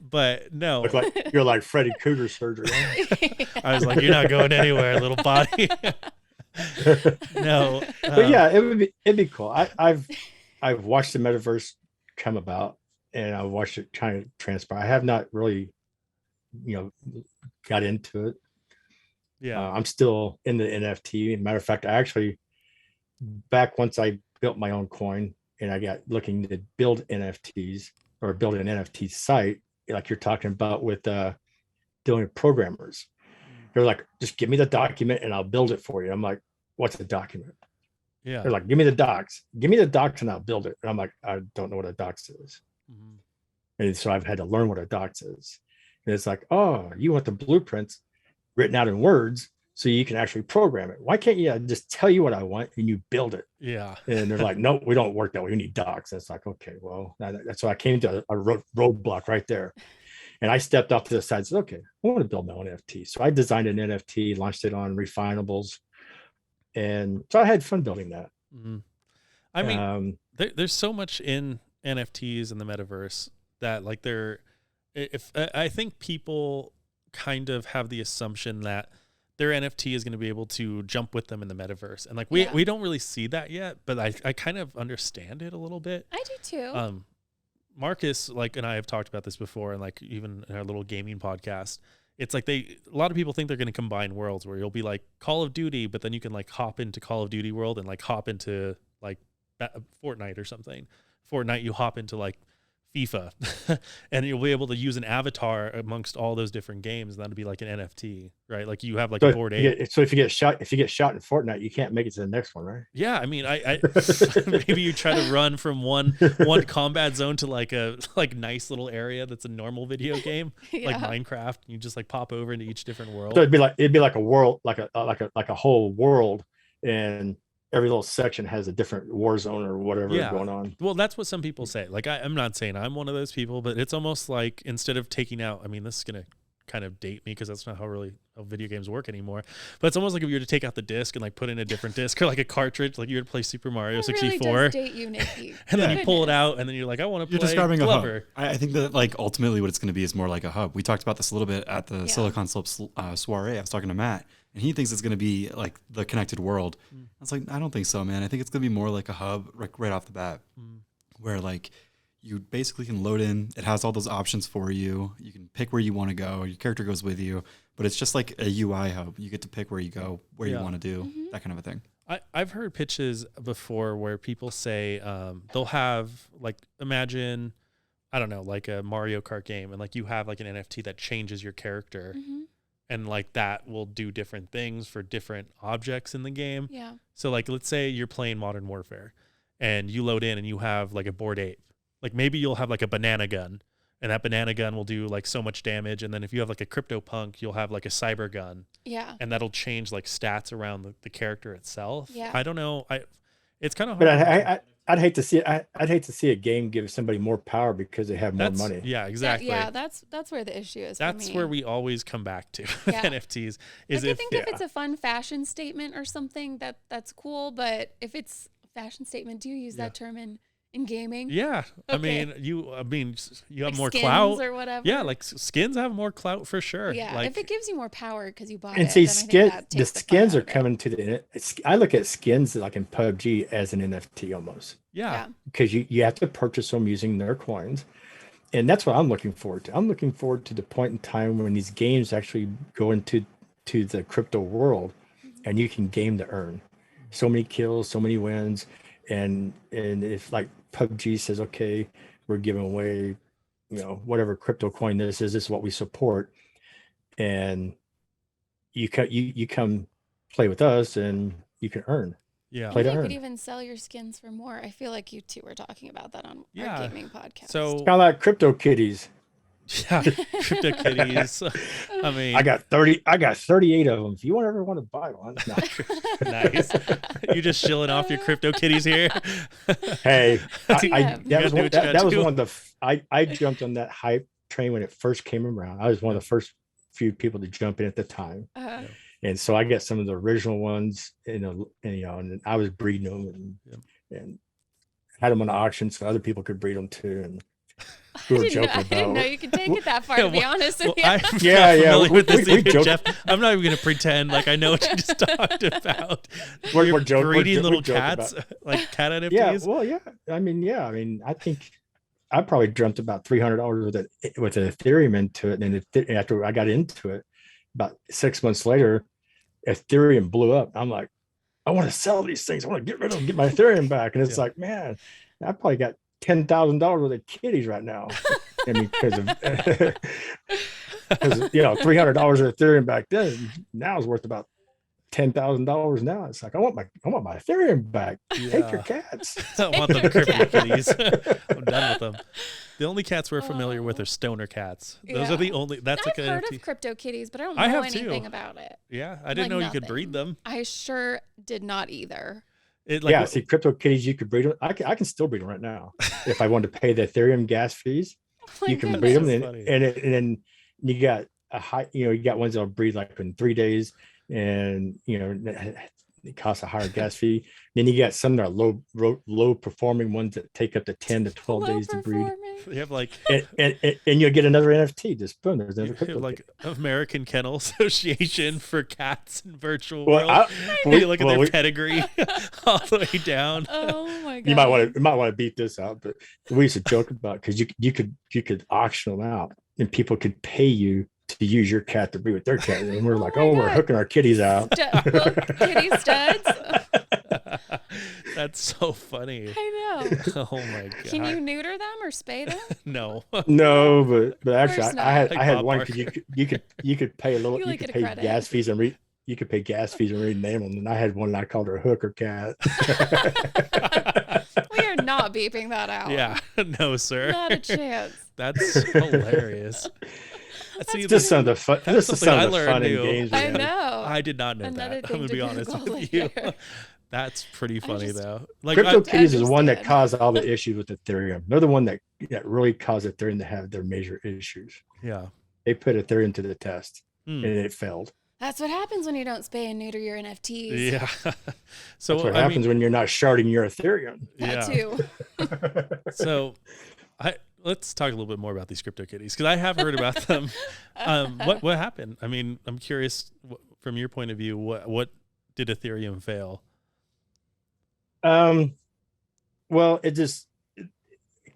But no. You're like Freddy Krueger surgery. I was like, you're not going anywhere, little body. No. But yeah, it'd be cool. I've watched the metaverse come about and I watched it kind of transpire. I have not really, got into it. Yeah. I'm still in the NFT. Matter of fact, I actually, back once I built my own coin and I got looking to build NFTs or build an NFT site, like you're talking about with dealing with programmers. They're like, just give me the document and I'll build it for you. I'm like, what's a document? Yeah. They're like, give me the docs. Give me the docs and I'll build it. And I'm like, I don't know what a docs is. Mm-hmm. And so I've had to learn what a docs is. And it's like, oh, you want the blueprints written out in words so you can actually program it. Why can't you just tell you what I want and you build it? Yeah. And they're like, no, we don't work that way. We need docs. That's like, okay, well, that's why I came to a roadblock right there. And I stepped off to the side and said, okay, I want to build my own NFT. So I designed an NFT, launched it on Refinables. And so I had fun building that. Mm-hmm. I mean, there's so much in NFTs and the metaverse that like I think people kind of have the assumption that their NFT is going to be able to jump with them in the metaverse. And like, we don't really see that yet, but I kind of understand it a little bit. I do too. Marcus, like, and I have talked about this before, and like even in our little gaming podcast, it's like a lot of people think they're going to combine worlds where you'll be like Call of Duty, but then you can like hop into Call of Duty world and like hop into like Fortnite or something. Fortnite, you hop into like FIFA and you'll be able to use an avatar amongst all those different games. And that'd be like an NFT, right? Like you have like a Bored Ape. So if you get shot in Fortnite, you can't make it to the next one, right? Yeah. I mean, I maybe you try to run from one combat zone to like a nice little area that's a normal video game, like Minecraft. You just like pop over into each different world. So it'd be like a world, like a whole world, and every little section has a different war zone or whatever going on. Well, that's what some people say. Like, I'm not saying I'm one of those people, but it's almost like instead of taking out, I mean, this is going to kind of date me because that's not how video games work anymore. But it's almost like if you were to take out the disc and like put in a different disc or like a cartridge, like you were to play Super Mario 64. Really does date you, Nikki. And then you pull it out and then you're like, I want to play. You're describing Glover. a hub. I think that like ultimately what it's going to be is more like a hub. We talked about this a little bit at the Silicon Slopes soiree. I was talking to Matt. And he thinks it's going to be like the connected world. I was like, I don't think so, man. I think it's going to be more like a hub right off the bat where like you basically can load in. It has all those options for you. You can pick where you want to go. Your character goes with you. But it's just like a UI hub. You get to pick where you go, where you want to do, that kind of a thing. I've heard pitches before where people say they'll have like, imagine, I don't know, like a Mario Kart game. And like you have like an NFT that changes your character. Mm-hmm. And like that will do different things for different objects in the game. Yeah. So like, let's say you're playing Modern Warfare and you load in and you have like a Bored Ape. Like maybe you'll have like a banana gun and that banana gun will do like so much damage. And then if you have like a CryptoPunk, you'll have like a cyber gun. Yeah. And that'll change like stats around the character itself. Yeah. I don't know. It's kind of hard. But I'd hate to see I'd hate to see a game give somebody more power because they have more money. Yeah, exactly. That's where the issue is. That's for me. where we always come back to NFTs. Is like, I think if it's a fun fashion statement or something, that's cool. But if it's a fashion statement, do you use that term in gaming? Yeah. Okay. I mean, you have like more skins clout or whatever. Yeah, like skins have more clout for sure. Yeah, like, if it gives you more power because you bought and it. see, the skins are coming to the. I look at skins like in PUBG as an NFT almost. Yeah. Because you have to purchase them using their coins, and that's what I'm looking forward to. I'm looking forward to the point in time when these games actually go into the crypto world, and you can game to earn so many kills, so many wins, and if like PUBG says, okay, we're giving away, whatever crypto coin this is what we support, and you come play with us and you can earn. Yeah. You could even sell your skins for more. I feel like you two were talking about that on our gaming podcast. So it's kind of like Crypto Kitties. Yeah, Crypto Kitties. I mean, I got 38 of them. If you ever want to buy one, no. Nice. You just shilling off your Crypto Kitties here. Hey, that was one of the. I jumped on that hype train when it first came around. I was one of the first few people to jump in at the time, and so I got some of the original ones, and I was breeding them and had them on auction so other people could breed them too. And we were joking about. I didn't know you could take it that far. To be honest with you. With this Jeff, I'm not even going to pretend like I know what you just talked about. We're joking. Breeding little cats, like cat NFTs. Yeah, well, yeah. I mean, I think I probably jumped about $300 with an Ethereum into it, and after I got into it, about 6 months later, Ethereum blew up. I'm like, I want to sell these things. I want to get rid of them, get my Ethereum back. And it's like, man, I probably got $10,000 worth of kitties right now. I mean, because $300 of Ethereum back then now is worth about $10,000 now. It's like, I want my Ethereum back. Take your cats. I want them Crypto Kitties. I'm done with them. The only cats we're familiar with are stoner cats. Those are the only. That's I've like heard of Crypto Kitties, but I don't know anything about it. Yeah, I didn't know you could breed them. I sure did not either. See, Crypto Kitties, you could breed them. I can still breed them right now if I wanted to pay the Ethereum gas fees. You can breed them, and then you got a high. You got ones that'll breed like in 3 days, and it costs a higher gas fee. Then you got some that are low performing ones that take up to 10 to 12 days to breed. You have like and you'll get another NFT. Just boom, there's another Crypto like American Kennel Association for cats in virtual world. You look at their pedigree all the way down. Oh my god! You might want to beat this out, but we used to joke about because you could auction them out and people could pay you to use your cat to breed with their cat, and we're like, we're hooking our kitties out. Kitty studs. That's so funny. I know. Oh my god! Can you neuter them or spay them? No, but actually, I had one because you could pay a little. You could pay gas fees and you could pay gas fees and rename them. And I had one, and I called her Hooker Cat. We are not beeping that out. Yeah, no, sir. Not a chance. That's hilarious. That's just some of the fun. This is some of the fun and games. I know. I did not know that. I'm gonna be honest with you. That's pretty funny though. Like Crypto Kitties is the one that caused all the issues with Ethereum. They're the one that really caused Ethereum to have their major issues. Yeah. They put Ethereum to the test and it failed. That's what happens when you don't spay and neuter your NFTs. Yeah. So that's what happens when you're not sharding your Ethereum. That too. So let's talk a little bit more about these Crypto Kitties because I have heard about them. What happened? I mean, I'm curious from your point of view, what did Ethereum fail? Well,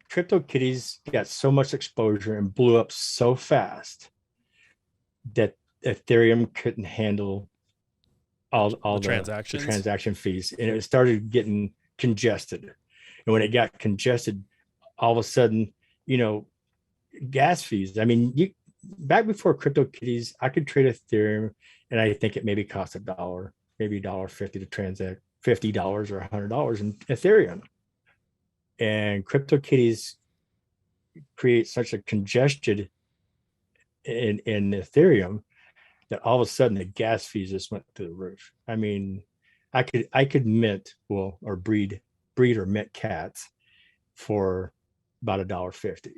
Crypto Kitties got so much exposure and blew up so fast that Ethereum couldn't handle all the transaction fees, and it started getting congested. And when it got congested, all of a sudden, gas fees. I mean, back before Crypto Kitties, I could trade Ethereum, and I think it maybe cost $1, maybe $1.50 to transact. $50 or $100 in Ethereum, and Crypto Kitties create such a congestion in Ethereum that all of a sudden the gas fees just went through the roof. I mean, I could mint or breed or mint cats for about $1.50,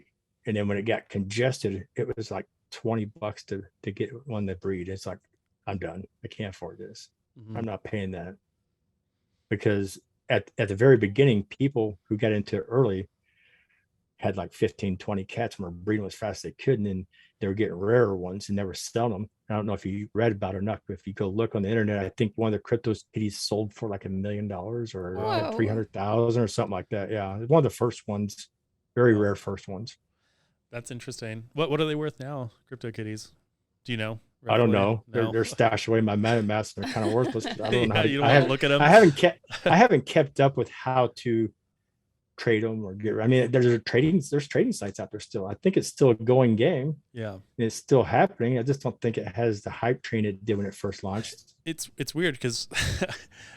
and then when it got congested, it was like $20 to get one to breed. It's like, I'm done. I can't afford this. I'm not paying that. Because at the very beginning, people who got into it early had like 15, 20 cats and were breeding as fast as they could. And then they were getting rarer ones and never selling them. I don't know if you read about it or not, but if you go look on the internet, I think one of the Crypto Kitties sold for like $1 million or 300,000 or something like that. Yeah. One of the first ones, very rare first ones. That's interesting. What are they worth now, Crypto Kitties? Do you know? I don't know. No. They're stashed away in my MetaMask. They're kind of worthless. I don't know how to, you don't want to look at them. I haven't kept up with how to trade them or get. I mean, there's trading sites out there still. I think it's still a going game. Yeah, it's still happening. I just don't think it has the hype train it did when it first launched. It's weird because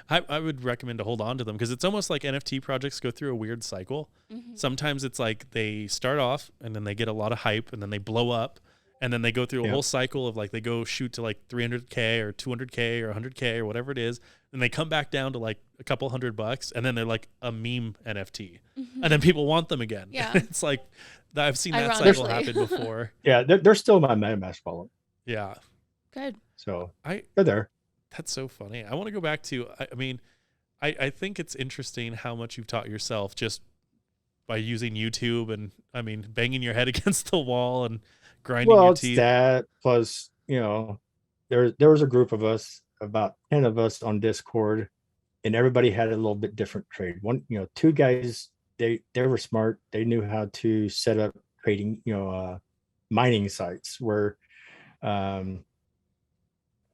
I would recommend to hold on to them because it's almost like NFT projects go through a weird cycle. Sometimes it's like they start off and then they get a lot of hype and then they blow up and then they go through a whole cycle of like they go shoot to like 300K or 200K or 100K or whatever it is, and they come back down to like a couple $100 and then they're like a meme NFT and then people want them again. Yeah. It's like I've seen that cycle happen before. Yeah, they're still my MetaMask follower. Yeah, good. So they're there. That's so funny. I want to go back to, I mean, I think it's interesting how much you've taught yourself just by using YouTube and, I mean, banging your head against the wall and grinding your teeth. Well, it's that plus, you know, there was a group of us, about 10 of us on Discord, and everybody had a little bit different trade. One, you know, two guys, they were smart. They knew how to set up trading, you know, mining sites where, I'm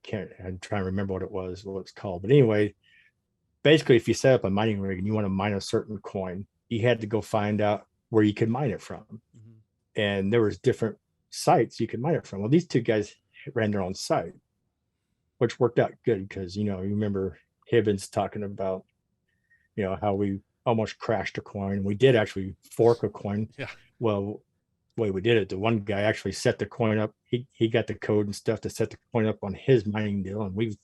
trying to remember what it's called. But anyway, basically, if you set up a mining rig and you want to mine a certain coin, you had to go find out where you could mine it from. And there was different sites you could mine it from. Well, these two guys ran their own site, which worked out good because, you know, you remember Hibbins talking about, you know, how we almost crashed a coin. We did actually fork a coin. Yeah. Well, the way we did it, the one guy actually set the coin up. He got the code and stuff to set the coin up on his mining deal, and we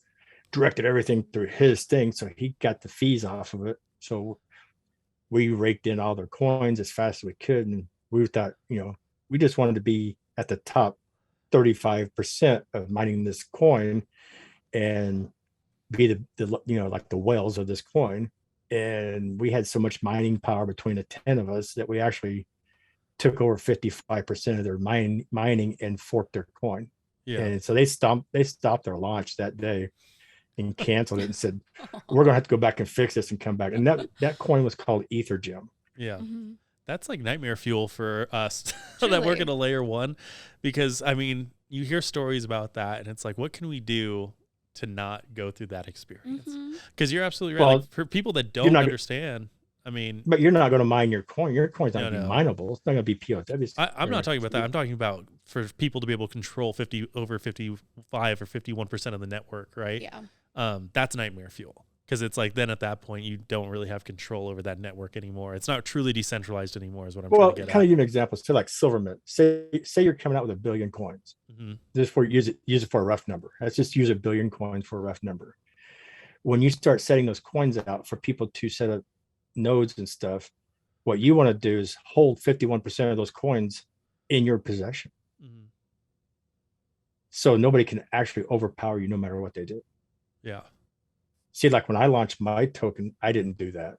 directed everything through his thing, so he got the fees off of it. So we raked in all their coins as fast as we could, and we thought, you know, we just wanted to be at the top 35% of mining this coin and be the you know, like the whales of this coin. And we had so much mining power between the 10 of us that we actually took over 55% of their mining and forked their coin. Yeah. And so they stopped their launch that day and canceled it and said, we're gonna have to go back and fix this and come back. And that coin was called Ether Gem. Yeah. That's like nightmare fuel for us that work at a layer one, because I mean, you hear stories about that and it's like, what can we do to not go through that experience? Because you're absolutely right. Well, like, for people that don't understand, I mean, but you're not going to mine your coin. Your coin's not going to be mineable. It's not going to be POWs. I'm not talking about that. I'm talking about for people to be able to control over 55 or 51% of the network, right? Yeah. That's nightmare fuel, because it's like then at that point you don't really have control over that network anymore. It's not truly decentralized anymore, is what I'm trying to get at. Well, kind of give an example. So like Silvermint, say you're coming out with 1 billion coins. Just for use it for a rough number. Let's just use 1 billion coins for a rough number. When you start setting those coins out for people to set up nodes and stuff, what you want to do is hold 51% of those coins in your possession. So nobody can actually overpower you no matter what they do. Yeah. See, like when I launched my token, I didn't do that.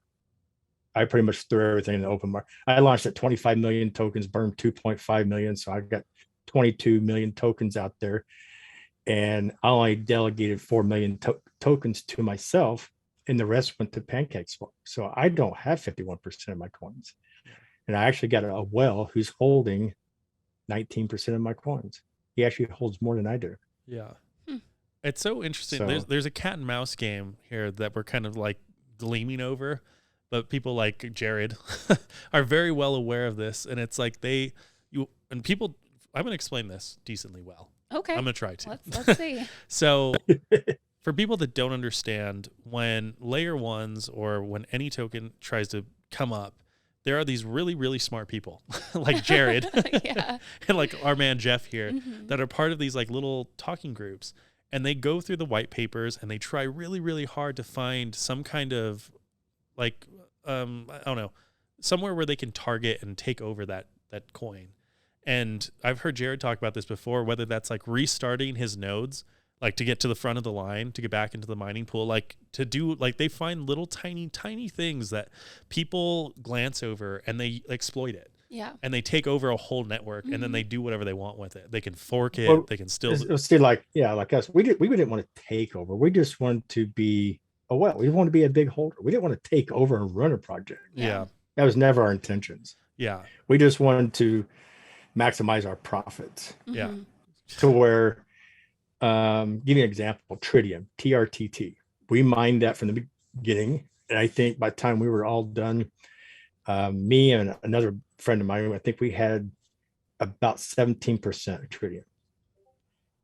I pretty much threw everything in the open market. I launched at 25 million tokens, burned 2.5 million. So I got 22 million tokens out there, and I only delegated 4 million tokens to myself, and the rest went to PancakeSwap. So I don't have 51% of my coins. And I actually got a whale who's holding 19% of my coins. He actually holds more than I do. Yeah. It's so interesting. So, there's a cat and mouse game here that we're kind of like gleaming over, but people like Jared are very well aware of this. And it's like I'm going to explain this decently well. Okay. I'm going to try to. Let's see. So for people that don't understand, when layer ones or when any token tries to come up, there are these really, really smart people like Jared and like our man Jeff here that are part of these like little talking groups. And they go through the white papers and they try really, really hard to find some kind of like, I don't know, somewhere where they can target and take over that coin. And I've heard Jared talk about this before, whether that's like restarting his nodes, like to get to the front of the line, to get back into the mining pool, like to do, like they find little tiny, tiny things that people glance over and they exploit it. Yeah. And they take over a whole network and then they do whatever they want with it. They can fork it. They can still see like us. We didn't want to take over. We just wanted to be we want to be a big holder. We didn't want to take over and run a project. Yeah. That was never our intentions. Yeah. We just wanted to maximize our profits. Yeah. To where give you an example, Tritium, TRTT. We mined that from the beginning. And I think by the time we were all done, Me and another friend of mine, I think we had about 17% of Tritium.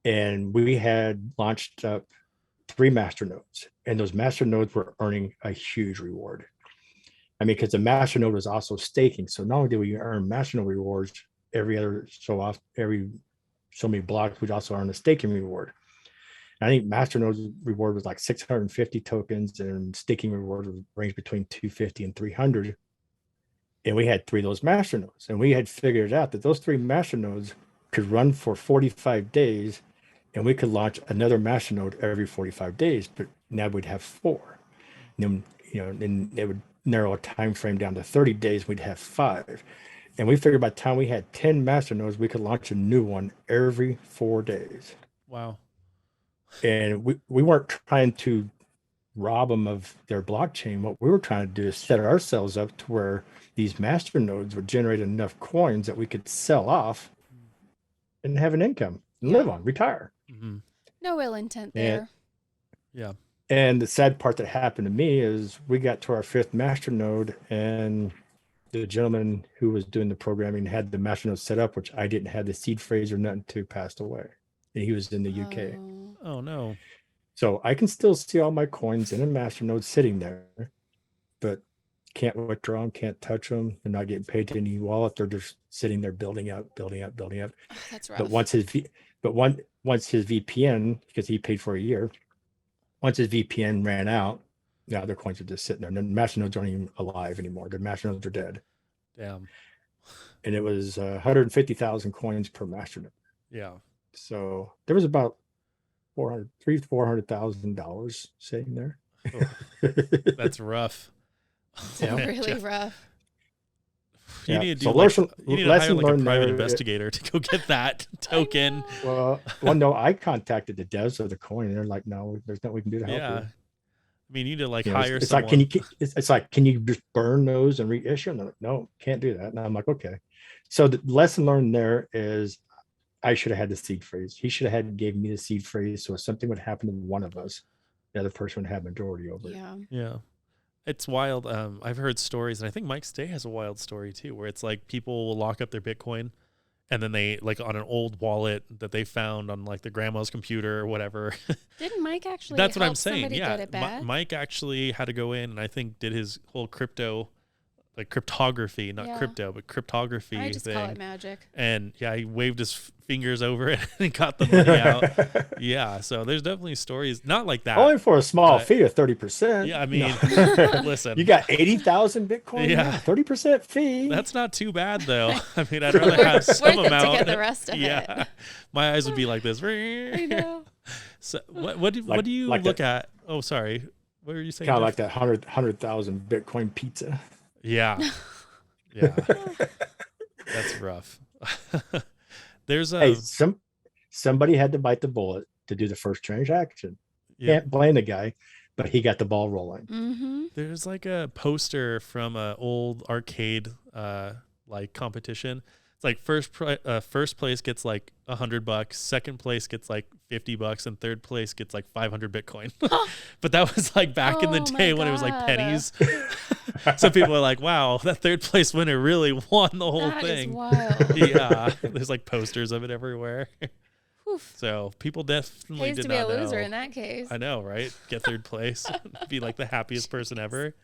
And we had launched up 3 master nodes, and those master nodes were earning a huge reward. I mean, because the master node was also staking. So not only did we earn master node rewards every so many blocks, we'd also earn a staking reward. I think master node's reward was like 650 tokens, and staking reward was ranged between 250 and 300. And we had 3 of those master nodes, and we had figured out that those 3 master nodes could run for 45 days, and we could launch another master node every 45 days. But now we'd have 4. And then, then they would narrow a time frame down to 30 days. We'd have 5. And we figured by the time we had 10 master nodes, we could launch a new one every 4 days. Wow. And we weren't trying to rob them of their blockchain. What we were trying to do is set ourselves up to where these master nodes would generate enough coins that we could sell off and have an income and live on, retire. Mm-hmm. No ill intent there. Yeah. And the sad part that happened to me is we got to our 5th master node, and the gentleman who was doing the programming had the master node set up, which I didn't have the seed phrase or nothing to, passed away. And he was in the UK. Oh no. So I can still see all my coins in a master node sitting there, but can't withdraw them, can't touch them. They're not getting paid to any wallet. They're just sitting there building up. Oh, that's rough. But once his VPN, because he paid for a year, once his VPN ran out, now their coins are just sitting there. And the master nodes aren't even alive anymore. The master nodes are dead. Damn. And it was 150,000 coins per master node. Yeah. So there was about $400,000 sitting there. Oh, that's rough. Really rough. You need to do you need to hire like a private investigator to go get that token. Well, no, I contacted the devs of the coin, and they're like, "No, there's nothing we can do to help you." I mean, you need to hire it's someone. Like, can you just burn those and reissue? And they're like, "No, can't do that." And I'm like, "Okay." So the lesson learned there is, I should have had the seed phrase. He should have gave me the seed phrase. So if something would happen to one of us, the other person would have majority over it. Yeah. It's wild. I've heard stories, and I think Mike Stay has a wild story too, where it's like people will lock up their Bitcoin, and then they like on an old wallet that they found on like their grandma's computer or whatever. Didn't Mike actually? That's what I'm saying. Yeah, get it back? Mike actually had to go in and I think did his whole crypto, like cryptography, not crypto, but cryptography. I just call it magic. And he waved his fingers over it and got the money out. Yeah, so there's definitely stories not like that. Only for a small fee of 30%. Yeah, I mean, listen, you got 80,000 Bitcoin. Yeah, 30% fee. That's not too bad though. I mean, I'd rather have some amount to get the rest of it. My eyes would be like this. I know. So what do you look at? Oh, sorry. What were you saying? Kind of like that 100,000 Bitcoin pizza. Yeah. That's rough. There's somebody had to bite the bullet to do the first transaction. Can't blame the guy, but he got the ball rolling. Mm-hmm. There's like a poster from an old arcade like competition. It's like first place gets like $100, second place gets like $50, and third place gets like 500 Bitcoin. But that was like back in the day when it was like pennies. So people are like, wow, that third place winner really won the whole thing. That is wild. Yeah. There's like posters of it everywhere. Oof. So people definitely Pays did to not be a loser know. In that case. I know, right? Get third place. Be like the happiest person ever.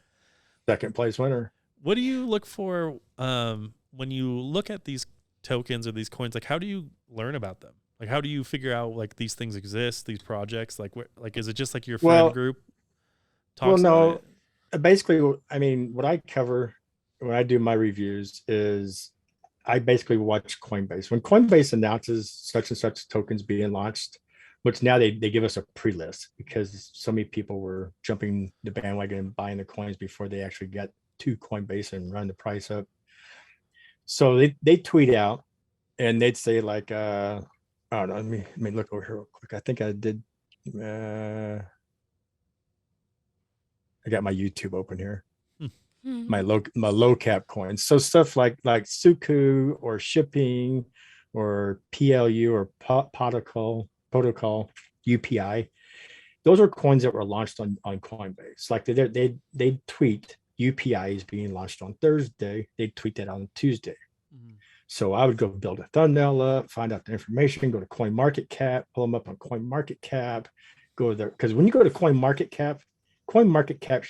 Second place winner. What do you look for when you look at these tokens or these coins? Like, how do you learn about them? Like, how do you figure out like these things exist, these projects? Like, is it just like your friend group talks about it? Basically, I mean, what I cover when I do my reviews is I basically watch Coinbase. When Coinbase announces such and such tokens being launched, which now they give us a pre-list because so many people were jumping the bandwagon and buying the coins before they actually got to Coinbase and run the price up. So they tweet out and they'd say like, I don't know, let me look over here real quick. I think I did. I got my YouTube open here. My low cap coins. So stuff like Suku or shipping or PLU or protocol UPI. Those are coins that were launched on Coinbase. Like they tweet UPI is being launched on Thursday, they'd tweet that on Tuesday. Mhm. So I would go build a thumbnail up, find out the information, go to CoinMarketCap, pull them up on CoinMarketCap, go there. Because when you go to CoinMarketCap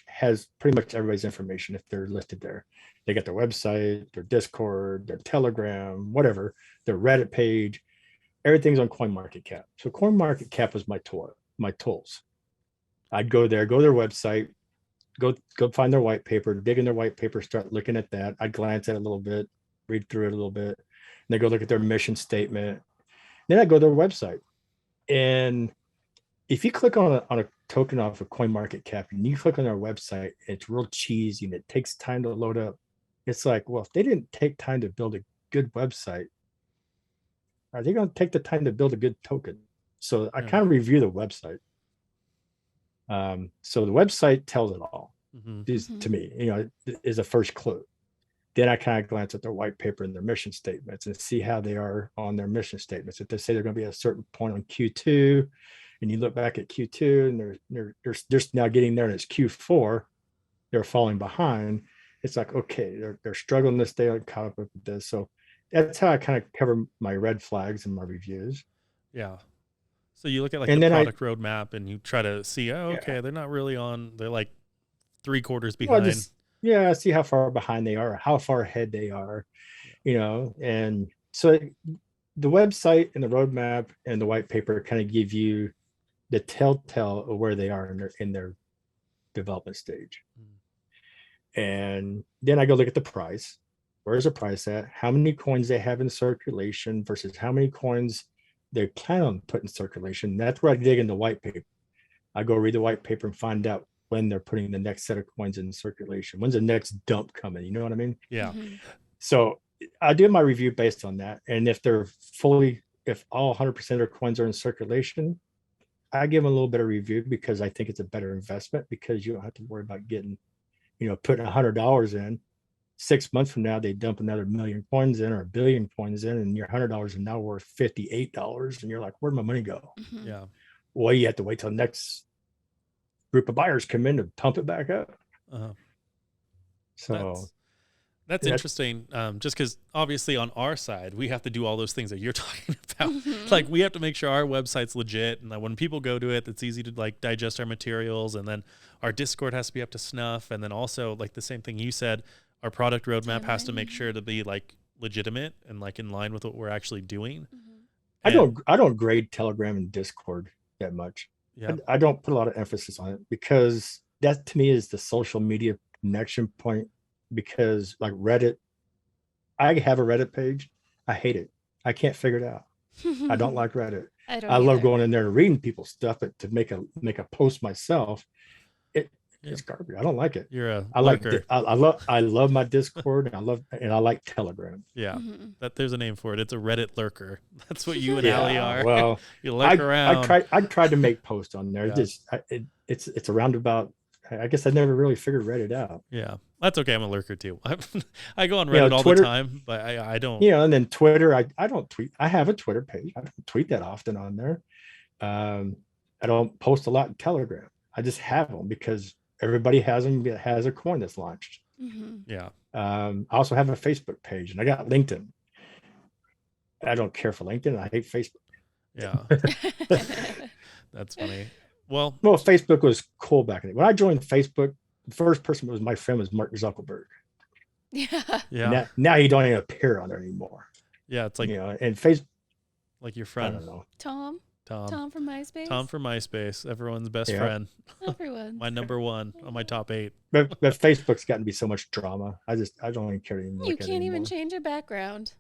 has pretty much everybody's information if they're listed there. They got their website, their Discord, their Telegram, whatever, their Reddit page. Everything's on CoinMarketCap. So CoinMarketCap was my tools. I'd go there, go to their website, go find their white paper, dig in their white paper, start looking at that. I'd glance at it a little bit, read through it a little bit, and then go look at their mission statement. Then I go to their website. And if you click on a token off of CoinMarketCap and you click on their website, it's real cheesy and it takes time to load up. It's like, well, if they didn't take time to build a good website, are they going to take the time to build a good token? So I kind of review the website. So the website tells it all. To me, is a first clue. Then I kind of glance at their white paper and their mission statements and see how they are on their mission statements. If they say they're going to be at a certain point on Q2, and you look back at Q2 and they're just now getting there and it's Q4, they're falling behind. It's like, okay, they're struggling to stay caught up with this. So that's how I kind of cover my red flags in my reviews. Yeah. So you look at like the product roadmap and you try to see, they're not really on, they're like 3/4 behind. Well, see how far behind they are, how far ahead they are, and so the website and the roadmap and the white paper kind of give you the telltale of where they are in their development stage. And then I go look at the price. Where's the price at? How many coins they have in circulation versus how many coins they plan on putting in circulation. That's where I dig in the white paper. I go read the white paper and find out when they're putting the next set of coins in circulation. When's the next dump coming? You know what I mean? Yeah. So I do my review based on that. And if all 100% of their coins are in circulation, I give them a little bit of review because I think it's a better investment because you don't have to worry about getting, putting $100 in. 6 months from now, they dump another million coins in or a billion coins in, and your $100 is now worth $58. And you're like, where'd my money go? Yeah. Well, you have to wait till the next group of buyers come in to pump it back up. So that's interesting. Just because obviously on our side, we have to do all those things that you're talking about. Like we have to make sure our website's legit and that when people go to it, it's easy to like digest our materials. And then our Discord has to be up to snuff. And then also like the same thing you said, our product roadmap has to make sure to be like legitimate and like in line with what we're actually doing. I don't grade Telegram and Discord that much. Yeah. I don't put a lot of emphasis on it because that to me is the social media connection point. Because like Reddit, I have a Reddit page. I hate it. I can't figure it out. I don't like Reddit. I love going in there and reading people's stuff, but to make a post myself, it's garbage. I don't like it. I love my Discord and I like Telegram. Yeah. There's a name for it. It's a Reddit lurker. That's what you and Allie are. Well, you lurk around. I tried to make posts on there. Yeah. It's a roundabout. I guess I never really figured Reddit out. Yeah, that's okay. I'm a lurker too. I go on Reddit all the time, but I don't. And then Twitter, I don't tweet. I have a Twitter page. I don't tweet that often on there. I don't post a lot in Telegram. I just have them because everybody has them. Has a coin that's launched. Yeah. I also have a Facebook page, and I got LinkedIn. I don't care for LinkedIn. I hate Facebook. Yeah. That's funny. Well, Facebook was cool back in the day. When I joined Facebook, the first person that was my friend was Mark Zuckerberg. Yeah. Now he don't even appear on there anymore. Yeah, it's like and Facebook, like your friend. I don't know. Tom from MySpace. Tom from MySpace, everyone's best friend. Everyone. My number one on my top 8. But Facebook's gotten to be so much drama. I don't even care anymore. You can't even change your background.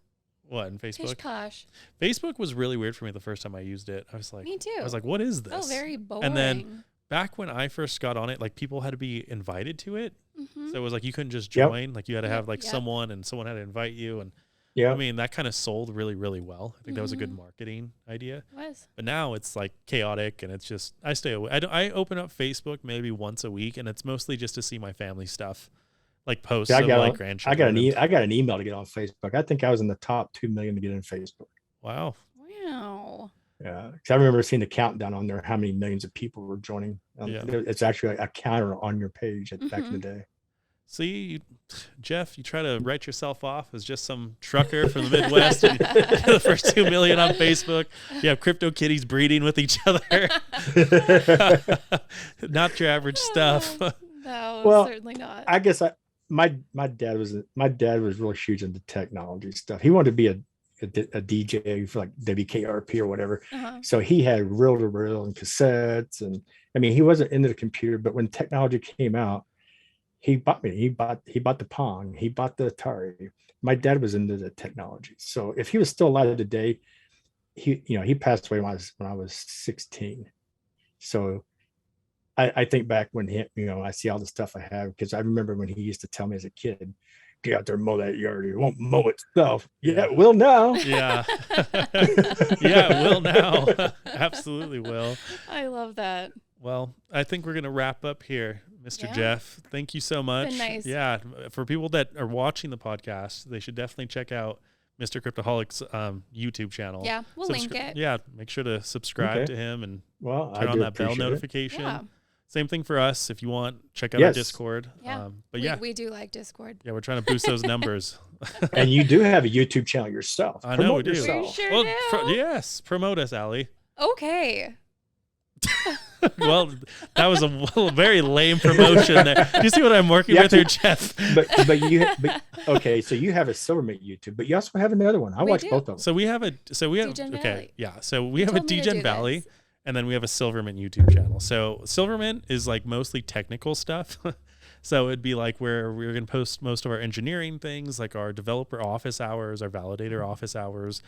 What, in Facebook? Pish-posh. Facebook was really weird for me the first time I used it. I was like, me too. I was like, what is this? Oh, very boring. And then back when I first got on it, like people had to be invited to it. So it was like you couldn't just join. Like you had to have like someone, and someone had to invite you. And I mean, that kind of sold really, really well. I think that was a good marketing idea. It was. But now it's like chaotic, and it's just I stay away. I open up Facebook maybe once a week, and it's mostly just to see my family stuff. Like posts of like grandchildren. I got an email to get on Facebook. I think I was in the top 2 million to get in Facebook. Wow. Yeah, because I remember seeing the countdown on there, how many millions of people were joining. It's actually a counter on your page back in the day. See, Jeff, you try to write yourself off as just some trucker from the Midwest. And the first 2 million on Facebook. You have Crypto Kitties breeding with each other. Not your average stuff. No, well, certainly not. I guess my dad was really huge into technology stuff. He wanted to be a DJ for like WKRP or whatever. So he had reel-to-reel and cassettes, and I mean, he wasn't into the computer, but when technology came out, he bought the Pong, he bought the Atari. My dad was into the technology. So if he was still alive today, he passed away when I was 16. So I think back when I see all the stuff I have, because I remember when he used to tell me as a kid, get out there and mow that yard. It won't mow itself. Yeah, it will now. Yeah. Yeah, it will now. Absolutely will. I love that. Well, I think we're going to wrap up here, Mr. Jeff. Thank you so much. It's been nice. Yeah. For people that are watching the podcast, they should definitely check out Mr. Cryptoholics YouTube channel. Yeah, we'll link it. Yeah, make sure to subscribe to him and turn on that bell notification. Yeah. Same thing for us. If you want, check out our Discord. Yeah. But we do like Discord. Yeah, we're trying to boost those numbers. And you do have a YouTube channel yourself. I know we do. We sure do. Yes, promote us, Allie. Okay. Well, that was a very lame promotion there. Do you see what I'm working with here, Jeff? Okay, so you have a Silvermint YouTube, but you also have another one. I watch both of them. So we have Degen Valley. Yeah. So we have a Degen Valley, and then we have a Silvermint YouTube channel. So Silvermint is like mostly technical stuff. So it'd be like where we're going to post most of our engineering things, like our developer office hours, our validator office hours,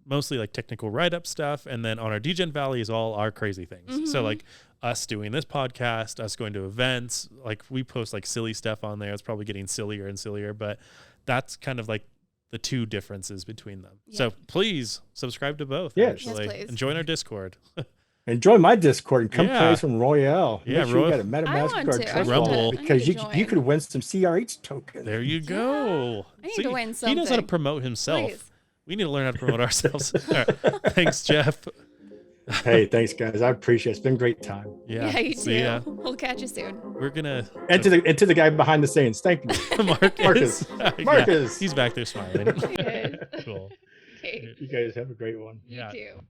mostly like technical write-up stuff. And then on our Degen Valley is all our crazy things. So like us doing this podcast, us going to events, like we post like silly stuff on there. It's probably getting sillier and sillier, but that's kind of like the two differences between them. Yeah. So please subscribe to both. Actually. Yes, and join our Discord. And join my Discord and come play some Royale. Yeah, Make sure you got a MetaMask card Rumble, because you could win some CRH tokens. There you go. I need to win something. He knows how to promote himself. Please. We need to learn how to promote ourselves. All right. Thanks, Jeff. Hey, thanks, guys. I appreciate it. It's been a great time. Yeah, you too. We'll catch you soon. We're gonna and to the guy behind the scenes. Thank you, Marcus. Yeah, he's back there smiling. He is. Cool. Okay. You guys have a great one. You too.